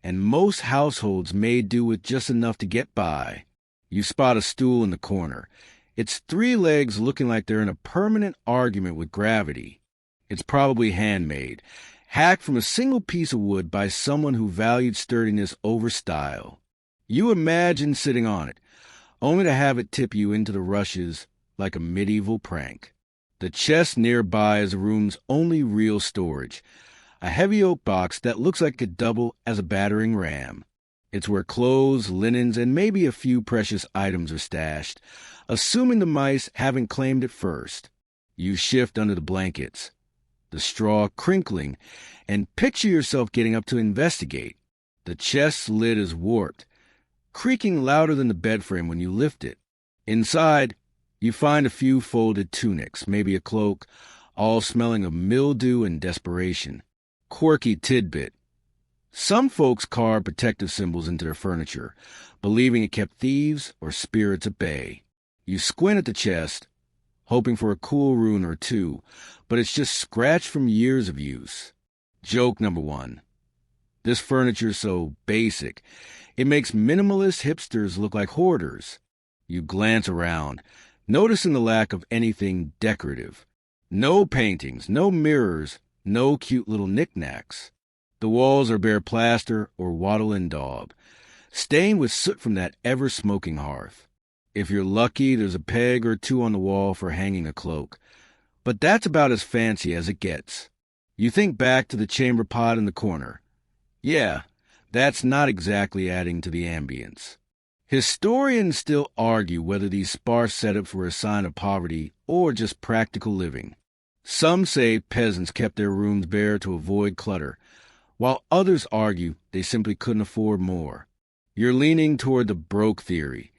Speaker 1: and most households made do with just enough to get by. You spot a stool in the corner. Its 3 legs looking like they're in a permanent argument with gravity. It's probably handmade, hacked from a single piece of wood by someone who valued sturdiness over style. You imagine sitting on it, only to have it tip you into the rushes like a medieval prank. The chest nearby is the room's only real storage, a heavy oak box that looks like it could double as a battering ram. It's where clothes, linens, and maybe a few precious items are stashed, assuming the mice haven't claimed it first. You shift under the blankets, the straw crinkling, and picture yourself getting up to investigate. The chest's lid is warped, creaking louder than the bed frame when you lift it. Inside, you find a few folded tunics, maybe a cloak, all smelling of mildew and desperation. Quirky tidbit. Some folks carve protective symbols into their furniture, believing it kept thieves or spirits at bay. You squint at the chest, hoping for a cool rune or two, but it's just scratched from years of use. Joke number one. This furniture's so basic, it makes minimalist hipsters look like hoarders. You glance around, noticing the lack of anything decorative. No paintings, no mirrors, no cute little knickknacks. The walls are bare plaster or wattle and daub, stained with soot from that ever-smoking hearth. If you're lucky, there's a peg or two on the wall for hanging a cloak. But that's about as fancy as it gets. You think back to the chamber pot in the corner. Yeah, that's not exactly adding to the ambience. Historians still argue whether these sparse setups were a sign of poverty or just practical living. Some say peasants kept their rooms bare to avoid clutter, while others argue they simply couldn't afford more. You're leaning toward the broke theory,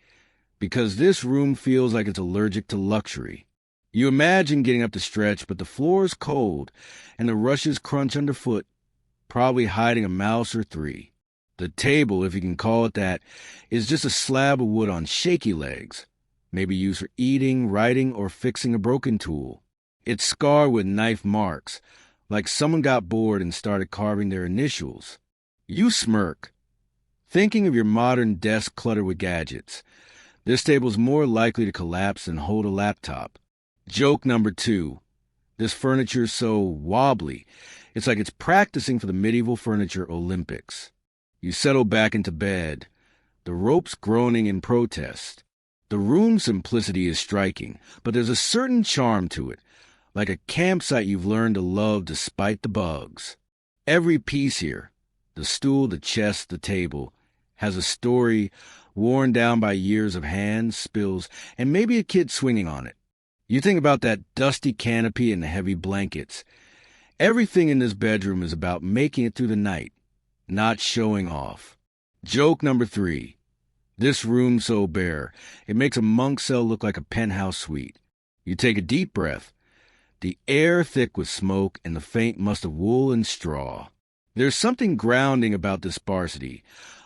Speaker 1: because this room feels like it's allergic to luxury. You imagine getting up to stretch, but the floor's cold, and the rushes crunch underfoot, probably hiding a mouse or three. The table, if you can call it that, is just a slab of wood on shaky legs, maybe used for eating, writing, or fixing a broken tool. It's scarred with knife marks, like someone got bored and started carving their initials. You smirk, thinking of your modern desk cluttered with gadgets. This table's more likely to collapse than hold a laptop. Joke number two. This furniture's so wobbly, it's like it's practicing for the medieval furniture Olympics. You settle back into bed, the ropes groaning in protest. The room's simplicity is striking, but there's a certain charm to it, like a campsite you've learned to love despite the bugs. Every piece here, the stool, the chest, the table, has a story worn down by years of hands, spills, and maybe a kid swinging on it. You think about that dusty canopy and the heavy blankets. Everything in this bedroom is about making it through the night, not showing off. Joke number three. This room's so bare, it makes a monk cell look like a penthouse suite. You take a deep breath. The air thick with smoke and the faint must of wool and straw. There's something grounding about this sparsity,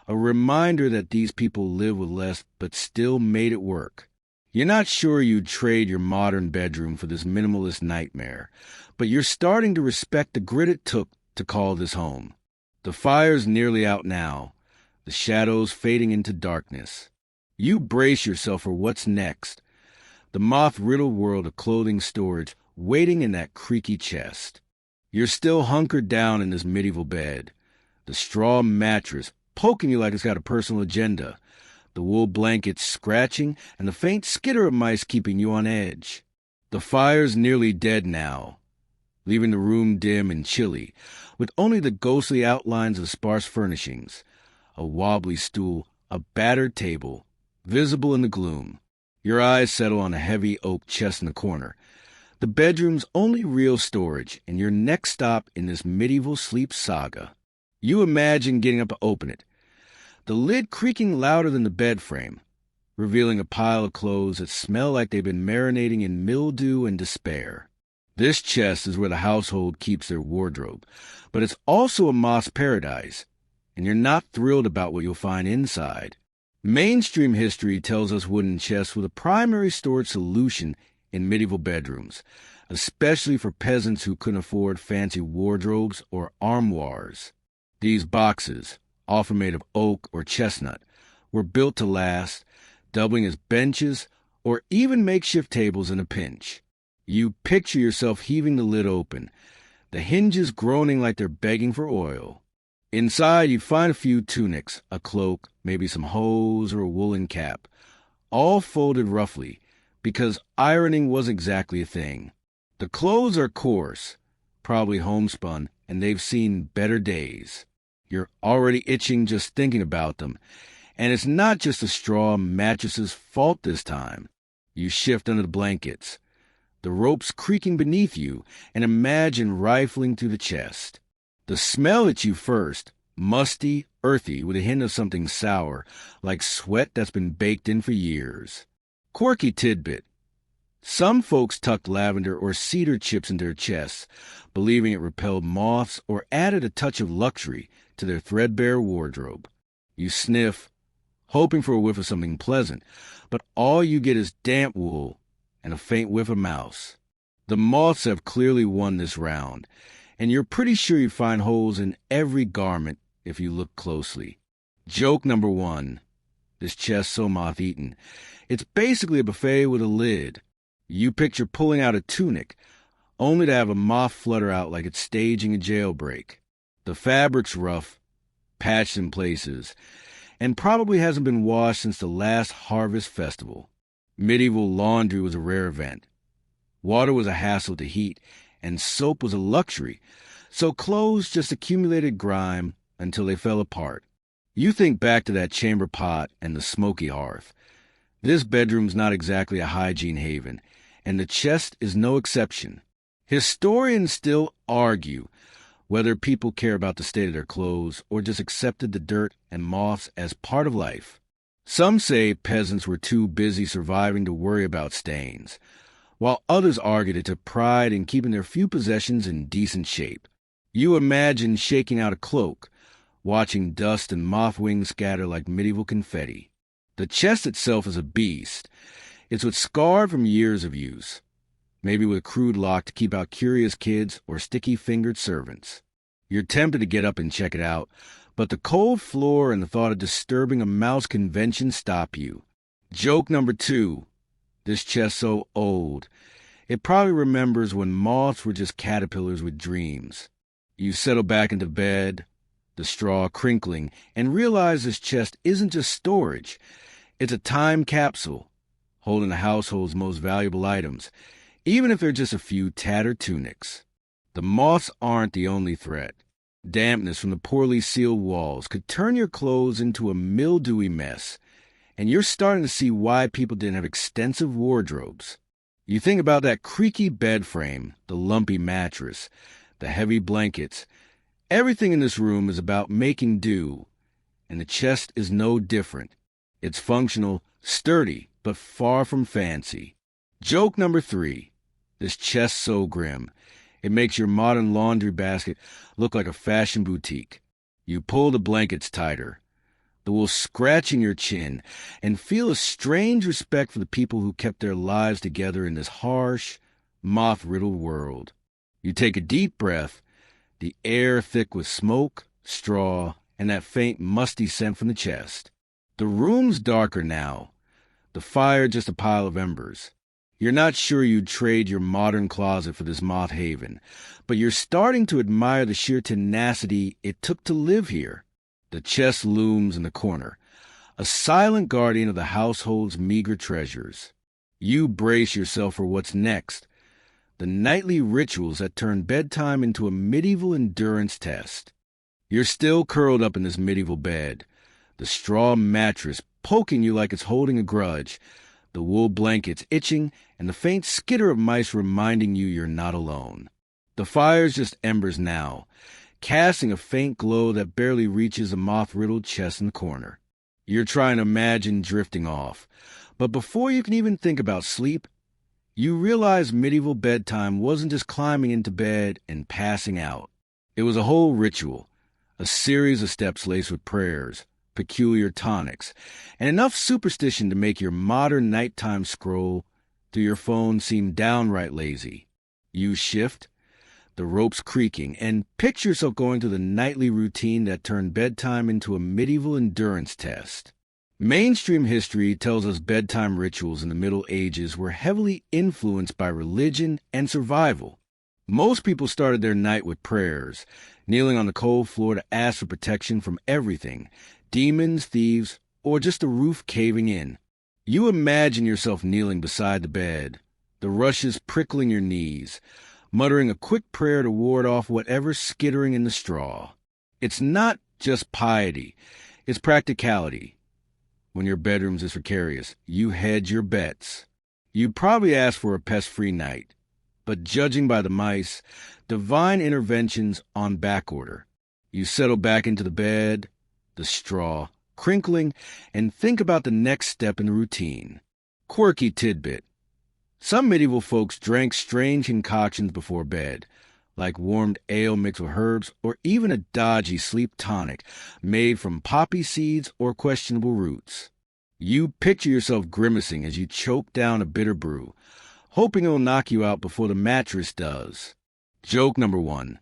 Speaker 1: a reminder that these people live with less but still made it work. You're not sure you'd trade your modern bedroom for this minimalist nightmare, but you're starting to respect the grit it took to call this home. The fire's nearly out now, the shadows fading into darkness. You brace yourself for what's next, the moth-riddled world of clothing storage waiting in that creaky chest. You're still hunkered down in this medieval bed, the straw mattress poking you like it's got a personal agenda, the wool blankets scratching, and the faint skitter of mice keeping you on edge. The fire's nearly dead now, leaving the room dim and chilly, with only the ghostly outlines of sparse furnishings, a wobbly stool, a battered table, visible in the gloom. Your eyes settle on a heavy oak chest in the corner, the bedroom's only real storage, and your next stop in this medieval sleep saga. You imagine getting up to open it, the lid creaking louder than the bed frame, revealing a pile of clothes that smell like they've been marinating in mildew and despair. This chest is where the household keeps their wardrobe, but it's also a moth's paradise, and you're not thrilled about what you'll find inside. Mainstream history tells us wooden chests were the primary storage solution in medieval bedrooms, especially for peasants who couldn't afford fancy wardrobes or armoires. These boxes, often made of oak or chestnut, were built to last, doubling as benches or even makeshift tables in a pinch. You picture yourself heaving the lid open, the hinges groaning like they're begging for oil. Inside, you find a few tunics, a cloak, maybe some hose or a woolen cap, all folded roughly, because ironing wasn't exactly a thing. The clothes are coarse, probably homespun, and they've seen better days. You're already itching just thinking about them, and it's not just the straw mattress's fault this time. You shift under the blankets, the ropes creaking beneath you, and imagine rifling through the chest. The smell hits you first, musty, earthy, with a hint of something sour, like sweat that's been baked in for years. Quirky tidbit. Some folks tucked lavender or cedar chips into their chests, believing it repelled moths or added a touch of luxury to their threadbare wardrobe. You sniff, hoping for a whiff of something pleasant, but all you get is damp wool and a faint whiff of mouse. The moths have clearly won this round, and you're pretty sure you find holes in every garment if you look closely. Joke number 1. This chest so moth-eaten. It's basically a buffet with a lid. You picture pulling out a tunic, only to have a moth flutter out like it's staging a jailbreak. The fabric's rough, patched in places, and probably hasn't been washed since the last harvest festival. Medieval laundry was a rare event. Water was a hassle to heat, and soap was a luxury, so clothes just accumulated grime until they fell apart. You think back to that chamber pot and the smoky hearth. This bedroom's not exactly a hygiene haven, and the chest is no exception. Historians still argue whether people care about the state of their clothes or just accepted the dirt and moths as part of life. Some say peasants were too busy surviving to worry about stains, while others argued it took pride in keeping their few possessions in decent shape. You imagine shaking out a cloak, watching dust and moth wings scatter like medieval confetti. The chest itself is a beast. It's what's scarred from years of use, maybe with a crude lock to keep out curious kids or sticky-fingered servants. You're tempted to get up and check it out, but the cold floor and the thought of disturbing a mouse convention stop you. Joke number 2. This chest so old, it probably remembers when moths were just caterpillars with dreams. You settle back into bed, the straw crinkling, and realize this chest isn't just storage. It's a time capsule, holding the household's most valuable items, even if they're just a few tattered tunics. The moths aren't the only threat. Dampness from the poorly sealed walls could turn your clothes into a mildewy mess, and you're starting to see why people didn't have extensive wardrobes. You think about that creaky bed frame, the lumpy mattress, the heavy blankets. Everything in this room is about making do, and the chest is no different. It's functional, sturdy, but far from fancy. Joke number 3. This chest so grim, it makes your modern laundry basket look like a fashion boutique. You pull the blankets tighter, the wool scratching your chin, and feel a strange respect for the people who kept their lives together in this harsh, moth-riddled world. You take a deep breath, the air thick with smoke, straw, and that faint musty scent from the chest. The room's darker now, the fire just a pile of embers. You're not sure you'd trade your modern closet for this moth haven, but you're starting to admire the sheer tenacity it took to live here. The chest looms in the corner, a silent guardian of the household's meager treasures. You brace yourself for what's next, the nightly rituals that turn bedtime into a medieval endurance test. You're still curled up in this medieval bed, the straw mattress poking you like it's holding a grudge, the wool blankets itching, and the faint skitter of mice reminding you you're not alone. The fire's just embers now, casting a faint glow that barely reaches a moth-riddled chest in the corner. You're trying to imagine drifting off, but before you can even think about sleep, you realize medieval bedtime wasn't just climbing into bed and passing out. It was a whole ritual, a series of steps laced with prayers, peculiar tonics, and enough superstition to make your modern nighttime scroll through your phone seem downright lazy. You shift, the ropes creaking, and picture yourself going through the nightly routine that turned bedtime into a medieval endurance test. Mainstream history tells us bedtime rituals in the Middle Ages were heavily influenced by religion and survival. Most people started their night with prayers, kneeling on the cold floor to ask for protection from everything, demons, thieves, or just the roof caving in. You imagine yourself kneeling beside the bed, the rushes prickling your knees, muttering a quick prayer to ward off whatever's skittering in the straw. It's not just piety, it's practicality. When your bedroom's as precarious, you hedge your bets. You probably ask for a pest-free night, but judging by the mice, divine intervention's on backorder. You settle back into the bed, the straw crinkling, and think about the next step in the routine. Quirky tidbit. Some medieval folks drank strange concoctions before bed, like warmed ale mixed with herbs, or even a dodgy sleep tonic made from poppy seeds or questionable roots. You picture yourself grimacing as you choke down a bitter brew, hoping it'll knock you out before the mattress does. Joke number 1.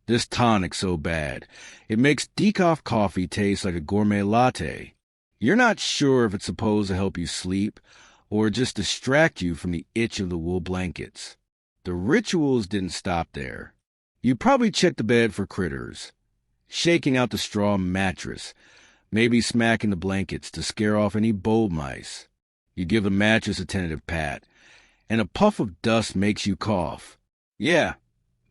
Speaker 1: This tonic's so bad, it makes decaf coffee taste like a gourmet latte. You're not sure if it's supposed to help you sleep or just distract you from the itch of the wool blankets. The rituals didn't stop there. You probably checked the bed for critters, shaking out the straw mattress, maybe smacking the blankets to scare off any bold mice. You give the mattress a tentative pat, and a puff of dust makes you cough. Yeah,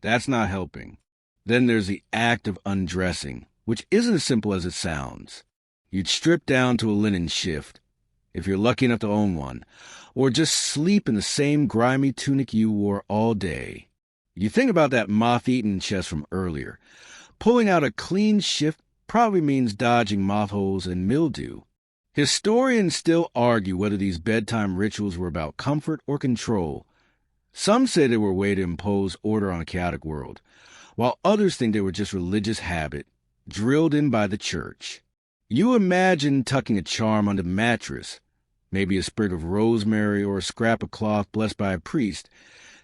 Speaker 1: that's not helping. Then there's the act of undressing, which isn't as simple as it sounds. You'd strip down to a linen shift, if you're lucky enough to own one, or just sleep in the same grimy tunic you wore all day. You think about that moth-eaten chest from earlier. Pulling out a clean shift probably means dodging moth holes and mildew. Historians still argue whether these bedtime rituals were about comfort or control. Some say they were a way to impose order on a chaotic world, while others think they were just religious habit, drilled in by the church. You imagine tucking a charm under the mattress, maybe a sprig of rosemary or a scrap of cloth blessed by a priest,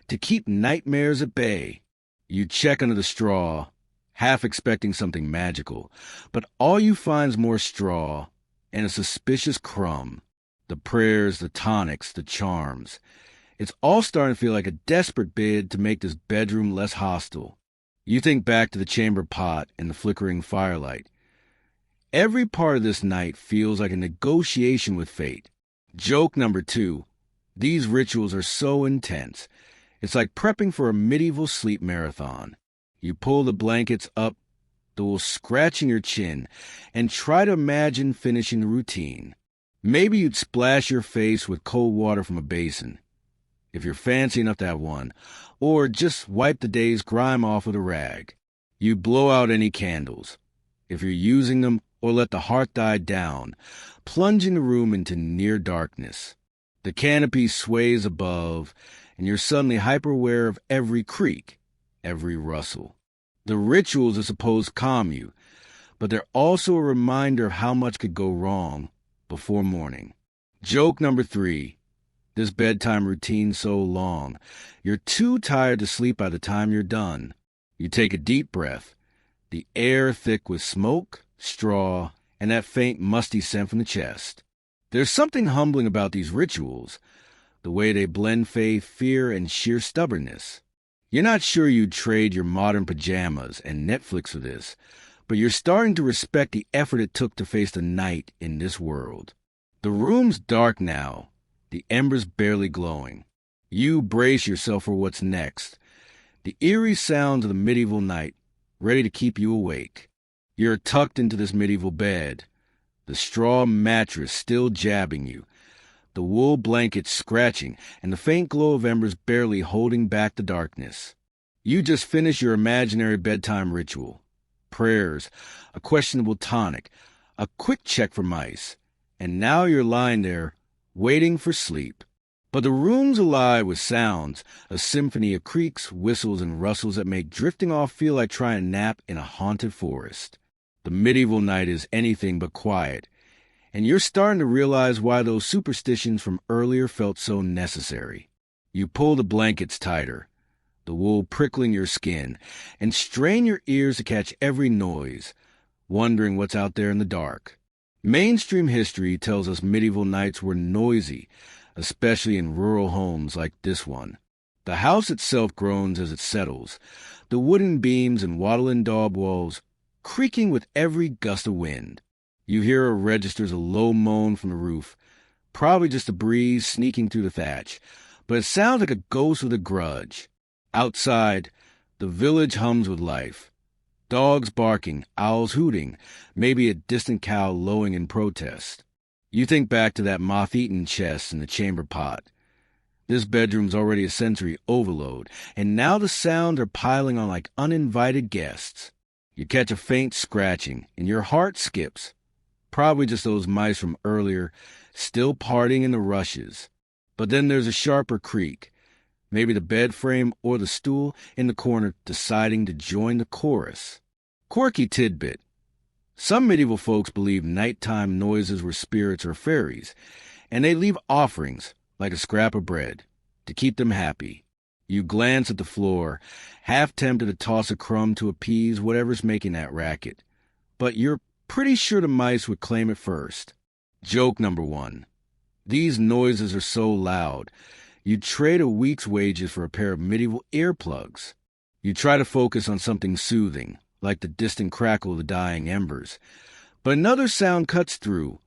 Speaker 1: to keep nightmares at bay. You check under the straw, half expecting something magical, but all you find is more straw and a suspicious crumb. The prayers, the tonics, the charms. It's all starting to feel like a desperate bid to make this bedroom less hostile. You think back to the chamber pot and the flickering firelight. Every part of this night feels like a negotiation with fate. Joke number 2. These rituals are so intense. It's like prepping for a medieval sleep marathon. You pull the blankets up, the wool scratching your chin, and try to imagine finishing the routine. Maybe you'd splash your face with cold water from a basin, if you're fancy enough to have one, or just wipe the day's grime off with a rag. You blow out any candles, if you're using them, or let the hearth die down, plunging the room into near darkness. The canopy sways above, and you're suddenly hyper-aware of every creak, every rustle. The rituals are supposed to calm you, but they're also a reminder of how much could go wrong before morning. Joke number 3. This bedtime routine's so long, you're too tired to sleep by the time you're done. You take a deep breath, the air thick with smoke, straw, and that faint musty scent from the chest. There's something humbling about these rituals, the way they blend faith, fear, and sheer stubbornness. You're not sure you'd trade your modern pajamas and Netflix for this, but you're starting to respect the effort it took to face the night in this world. The room's dark now, the embers barely glowing. You brace yourself for what's next, the eerie sounds of the medieval night, ready to keep you awake. You're tucked into this medieval bed, the straw mattress still jabbing you, the wool blanket scratching, and the faint glow of embers barely holding back the darkness. You just finished your imaginary bedtime ritual. Prayers, a questionable tonic, a quick check for mice, and now you're lying there, waiting for sleep. But the room's alive with sounds, a symphony of creaks, whistles, and rustles that make drifting off feel like trying to nap in a haunted forest. The medieval night is anything but quiet, and you're starting to realize why those superstitions from earlier felt so necessary. You pull the blankets tighter, the wool prickling your skin, and strain your ears to catch every noise, wondering what's out there in the dark. Mainstream history tells us medieval nights were noisy, especially in rural homes like this one. The house itself groans as it settles, the wooden beams and wattle-in daub walls creaking with every gust of wind. You hear or registers a low moan from the roof, probably just a breeze sneaking through the thatch, but it sounds like a ghost with a grudge. Outside, the village hums with life. Dogs barking, owls hooting, maybe a distant cow lowing in protest. You think back to that moth-eaten chest in the chamber pot. This bedroom's already a sensory overload, and now the sounds are piling on like uninvited guests. You catch a faint scratching, and your heart skips. Probably just those mice from earlier, still partying in the rushes. But then there's a sharper creak, maybe the bed frame or the stool in the corner deciding to join the chorus. Quirky tidbit. Some medieval folks believed nighttime noises were spirits or fairies, and they leave offerings, like a scrap of bread, to keep them happy. You glance at the floor, half tempted to toss a crumb to appease whatever's making that racket. But you're pretty sure the mice would claim it first. Joke number 1. These noises are so loud, you'd trade a week's wages for a pair of medieval earplugs. You try to focus on something soothing, like the distant crackle of the dying embers. But another sound cuts through,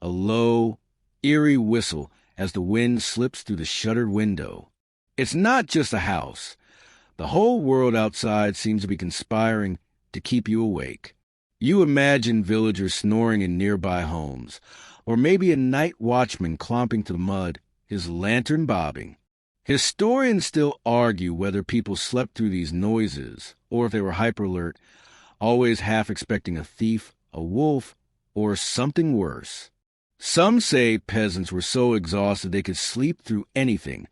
Speaker 1: a low, eerie whistle as the wind slips through the shuttered window. It's not just a house. The whole world outside seems to be conspiring to keep you awake. You imagine villagers snoring in nearby homes, or maybe a night watchman clomping to the mud, his lantern bobbing. Historians still argue whether people slept through these noises, or if they were hyper-alert, always half expecting a thief, a wolf, or something worse. Some say peasants were so exhausted they could sleep through anything,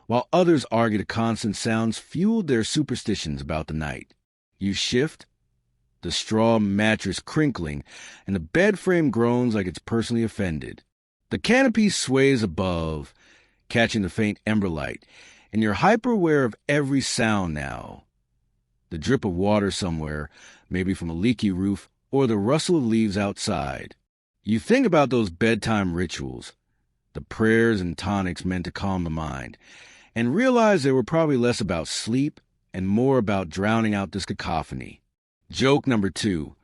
Speaker 1: while others argue the constant sounds fueled their superstitions about the night. You shift, the straw mattress crinkling, and the bed frame groans like it's personally offended. The canopy sways above, catching the faint ember light, and you're hyper-aware of every sound now. The drip of water somewhere, maybe from a leaky roof, or the rustle of leaves outside. You think about those bedtime rituals, the prayers and tonics meant to calm the mind, and realize they were probably less about sleep and more about drowning out this cacophony. Joke number 2.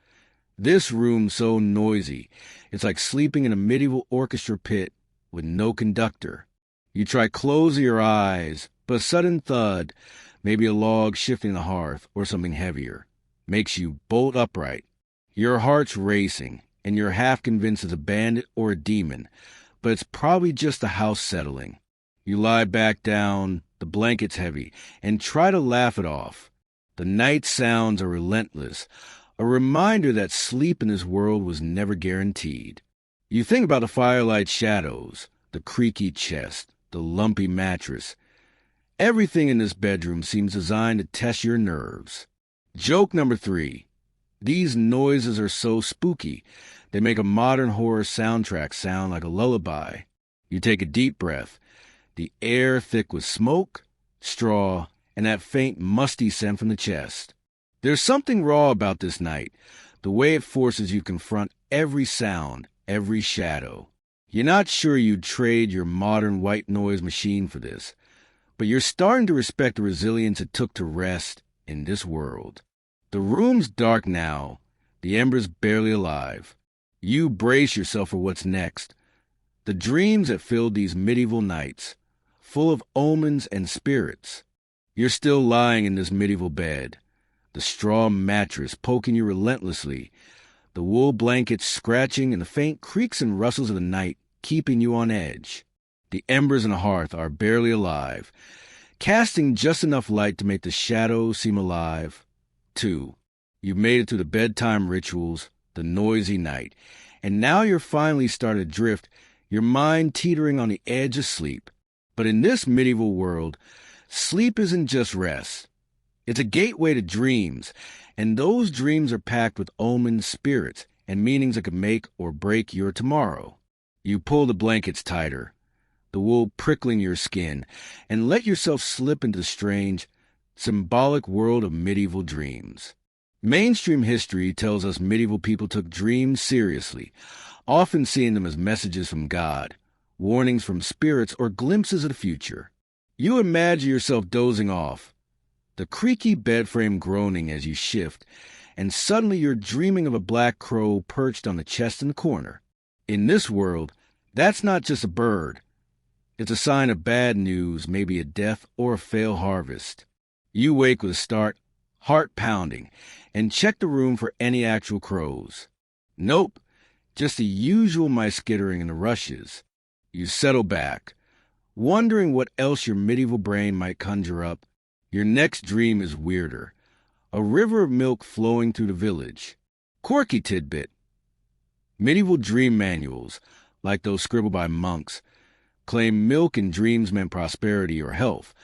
Speaker 1: This room's so noisy, it's like sleeping in a medieval orchestra pit with no conductor. You try closing your eyes, but a sudden thud, maybe a log shifting the hearth or something heavier, makes you bolt upright. Your heart's racing, and you're half convinced it's a bandit or a demon, but it's probably just the house settling. You lie back down, the blanket's heavy, and try to laugh it off. The night sounds are relentless, a reminder that sleep in this world was never guaranteed. You think about the firelight shadows, the creaky chest, the lumpy mattress. Everything in this bedroom seems designed to test your nerves. Joke number 3. These noises are so spooky, they make a modern horror soundtrack sound like a lullaby. You take a deep breath, the air thick with smoke, straw, and that faint musty scent from the chest. There's something raw about this night, the way it forces you to confront every sound, every shadow. You're not sure you'd trade your modern white noise machine for this, but you're starting to respect the resilience it took to rest in this world. The room's dark now, the embers barely alive. You brace yourself for what's next. The dreams that filled these medieval nights, full of omens and spirits. You're still lying in this medieval bed, the straw mattress poking you relentlessly, the wool blankets scratching and the faint creaks and rustles of the night keeping you on edge. The embers in the hearth are barely alive, casting just enough light to make the shadows seem alive. 2. You've made it through the bedtime rituals, the noisy night, and now you're finally starting to drift, your mind teetering on the edge of sleep. But in this medieval world, sleep isn't just rest. It's a gateway to dreams, and those dreams are packed with omen spirits and meanings that could make or break your tomorrow. You pull the blankets tighter, the wool prickling your skin, and let yourself slip into the strange, symbolic world of medieval dreams. Mainstream history tells us medieval people took dreams seriously, often seeing them as messages from God, warnings from spirits, or glimpses of the future. You imagine yourself dozing off, the creaky bed frame groaning as you shift, and suddenly you're dreaming of a black crow perched on the chest in the corner. In this world, that's not just a bird. It's a sign of bad news, maybe a death or a failed harvest. You wake with a start, heart pounding, and check the room for any actual crows. Nope, just the usual mice skittering in the rushes. You settle back, wondering what else your medieval brain might conjure up. Your next dream is weirder. A river of milk flowing through the village. Quirky tidbit. Medieval dream manuals, like those scribbled by monks, claim milk in dreams meant prosperity or health,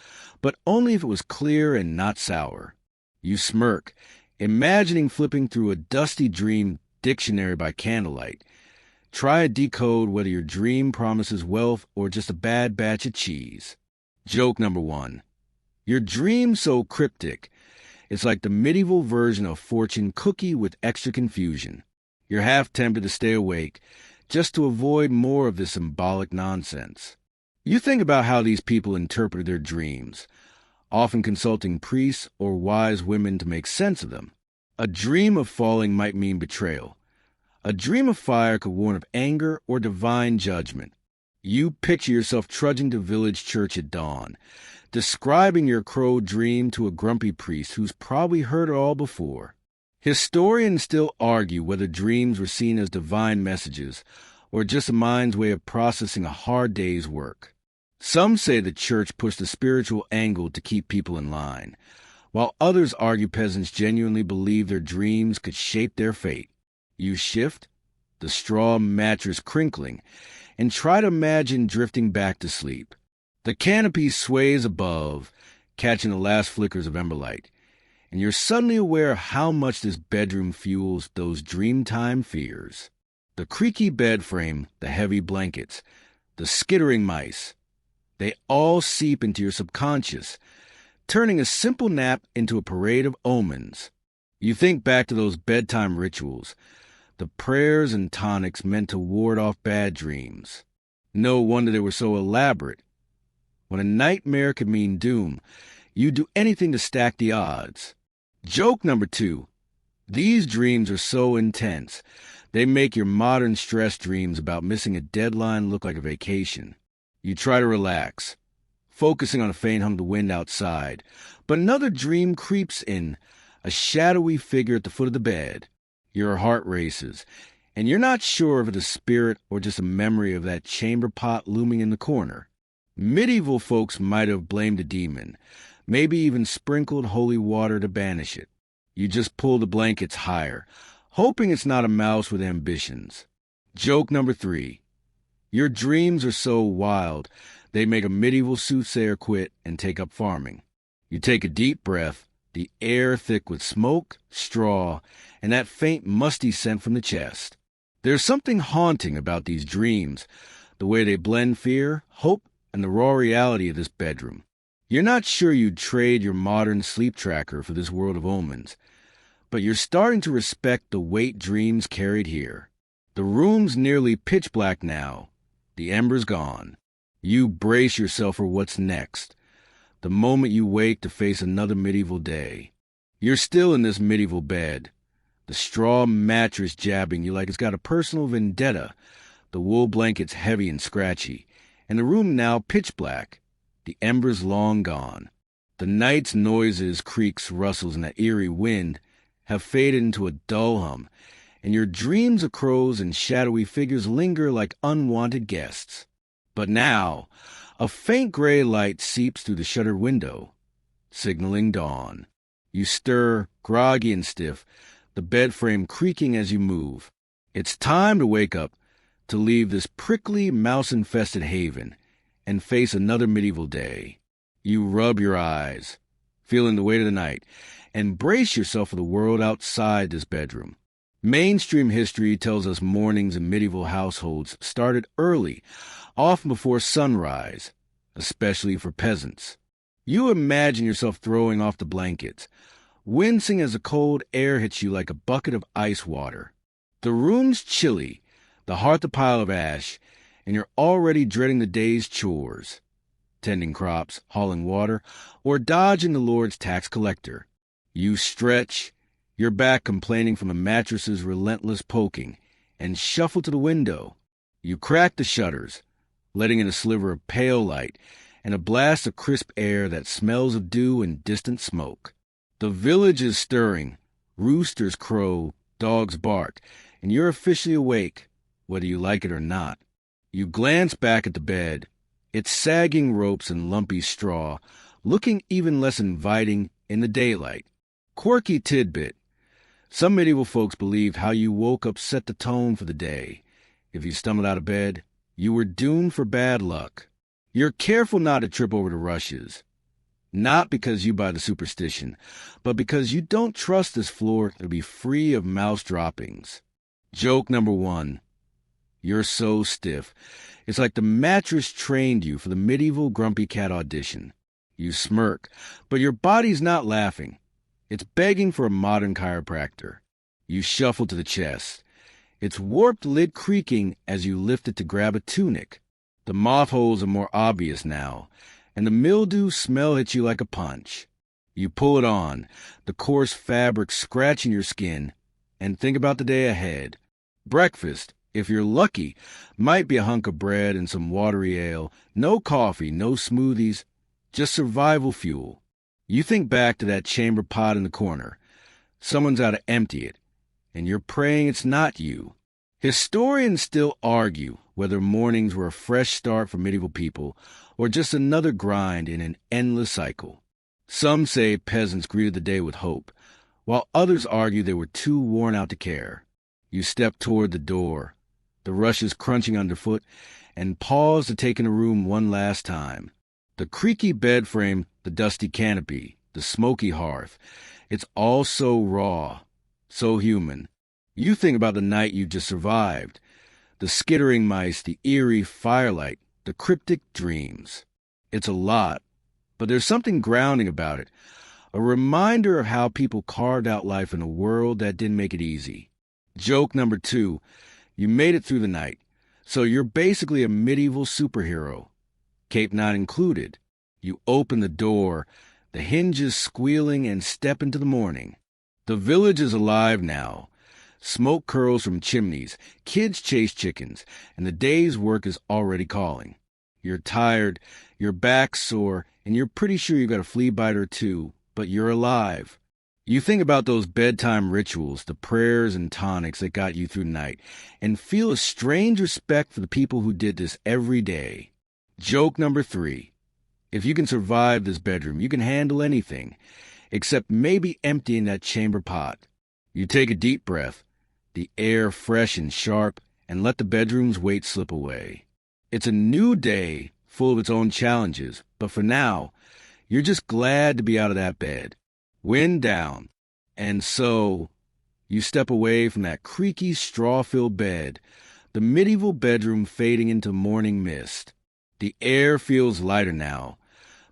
Speaker 1: but only if it was clear and not sour. You smirk, imagining flipping through a dusty dream dictionary by candlelight. Try to decode whether your dream promises wealth or just a bad batch of cheese. Joke number 1. Your dream so cryptic, it's like the medieval version of fortune cookie with extra confusion. You're half tempted to stay awake just to avoid more of this symbolic nonsense. You think about how these people interpret their dreams, often consulting priests or wise women to make sense of them. A dream of falling might mean betrayal. A dream of fire could warn of anger or divine judgment. You picture yourself trudging to village church at dawn, describing your crow dream to a grumpy priest who's probably heard it all before. Historians still argue whether dreams were seen as divine messages or just a mind's way of processing a hard day's work. Some say the church pushed a spiritual angle to keep people in line, while others argue peasants genuinely believe their dreams could shape their fate. You shift, the straw mattress crinkling, and try to imagine drifting back to sleep. The canopy sways above, catching the last flickers of emberlight, and you're suddenly aware of how much this bedroom fuels those dreamtime fears. The creaky bed frame, the heavy blankets, the skittering mice, they all seep into your subconscious, turning a simple nap into a parade of omens. You think back to those bedtime rituals, the prayers and tonics meant to ward off bad dreams. No wonder they were so elaborate. When a nightmare could mean doom, you'd do anything to stack the odds. Joke number 2. These dreams are so intense, they make your modern stress dreams about missing a deadline look like a vacation. You try to relax, focusing on a faint hum of the wind outside, but another dream creeps in, a shadowy figure at the foot of the bed. Your heart races, and you're not sure if it's a spirit or just a memory of that chamber pot looming in the corner. Medieval folks might have blamed a demon, maybe even sprinkled holy water to banish it. You just pull the blankets higher, hoping it's not a mouse with ambitions. Joke number 3. Your dreams are so wild, they make a medieval soothsayer quit and take up farming. You take a deep breath, the air thick with smoke, straw, and that faint musty scent from the chest. There's something haunting about these dreams, the way they blend fear, hope, and the raw reality of this bedroom. You're not sure you'd trade your modern sleep tracker for this world of omens, but you're starting to respect the weight dreams carried here. The room's nearly pitch black now, the embers gone. You brace yourself for what's next, the moment you wake to face another medieval day. You're still in this medieval bed, the straw mattress jabbing you like it's got a personal vendetta, the wool blankets heavy and scratchy, and the room now pitch black, the embers long gone. The night's noises, creaks, rustles, and that eerie wind have faded into a dull hum, and your dreams of crows and shadowy figures linger like unwanted guests. But now, a faint gray light seeps through the shuttered window, signaling dawn. You stir, groggy and stiff, the bed frame creaking as you move. It's time to wake up, to leave this prickly, mouse-infested haven and face another medieval day. You rub your eyes, feeling the weight of the night, and brace yourself for the world outside this bedroom. Mainstream history tells us mornings in medieval households started early, often before sunrise, especially for peasants. You imagine yourself throwing off the blankets, wincing as the cold air hits you like a bucket of ice water. The room's chilly, the hearth a pile of ash, and you're already dreading the day's chores, tending crops, hauling water, or dodging the Lord's tax collector. You stretch, your back complaining from the mattress's relentless poking, and shuffle to the window. You crack the shutters, letting in a sliver of pale light and a blast of crisp air that smells of dew and distant smoke. The village is stirring, roosters crow, dogs bark, and you're officially awake, whether you like it or not. You glance back at the bed, its sagging ropes and lumpy straw, looking even less inviting in the daylight. Quirky tidbit. Some medieval folks believed how you woke up set the tone for the day. If you stumbled out of bed, you were doomed for bad luck. You're careful not to trip over the rushes. Not because you buy the superstition, but because you don't trust this floor to be free of mouse droppings. Joke number 1. You're so stiff. It's like the mattress trained you for the medieval grumpy cat audition. You smirk, but your body's not laughing. It's begging for a modern chiropractor. You shuffle to the chest, its warped lid creaking as you lift it to grab a tunic. The moth holes are more obvious now, and the mildew smell hits you like a punch. You pull it on, the coarse fabric scratching your skin, and think about the day ahead. Breakfast, if you're lucky, might be a hunk of bread and some watery ale. No coffee, no smoothies, just survival fuel. You think back to that chamber pot in the corner. Someone's out to empty it, and you're praying it's not you. Historians still argue whether mornings were a fresh start for medieval people or just another grind in an endless cycle. Some say peasants greeted the day with hope, while others argue they were too worn out to care. You step toward the door, the rushes crunching underfoot, and pause to take in the room one last time. The creaky bed frame, the dusty canopy, the smoky hearth. It's all so raw, so human. You think about the night you just survived, the skittering mice, the eerie firelight, the cryptic dreams. It's a lot, but there's something grounding about it, a reminder of how people carved out life in a world that didn't make it easy. Joke number 2, you made it through the night, so you're basically a medieval superhero. Cape not included. You open the door, the hinges squealing, and step into the morning. The village is alive now. Smoke curls from chimneys, kids chase chickens, and the day's work is already calling. You're tired, your back's sore, and you're pretty sure you got a flea bite or two, but you're alive. You think about those bedtime rituals, the prayers and tonics that got you through the night, and feel a strange respect for the people who did this every day. Joke number 3. If you can survive this bedroom, you can handle anything, except maybe emptying that chamber pot. You take a deep breath, the air fresh and sharp, and let the bedroom's weight slip away. It's a new day, full of its own challenges, but for now, you're just glad to be out of that bed. Wind down. And so, you step away from that creaky, straw-filled bed, the medieval bedroom fading into morning mist. The air feels lighter now.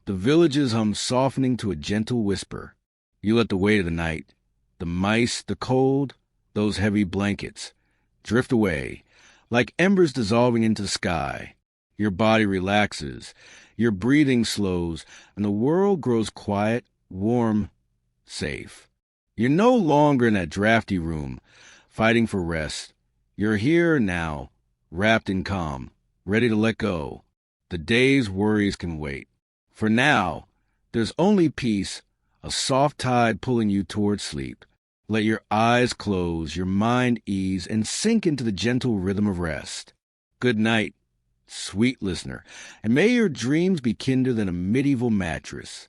Speaker 1: The villages hum softening to a gentle whisper. You let the weight of the night, the mice, the cold, those heavy blankets, drift away, like embers dissolving into the sky. Your body relaxes, your breathing slows, and the world grows quiet, warm, safe. You're no longer in that drafty room, fighting for rest. You're here now, wrapped in calm, ready to let go. The day's worries can wait. For now, there's only peace, a soft tide pulling you toward sleep. Let your eyes close, your mind ease, and sink into the gentle rhythm of rest. Good night, sweet listener, and may your dreams be kinder than a medieval mattress.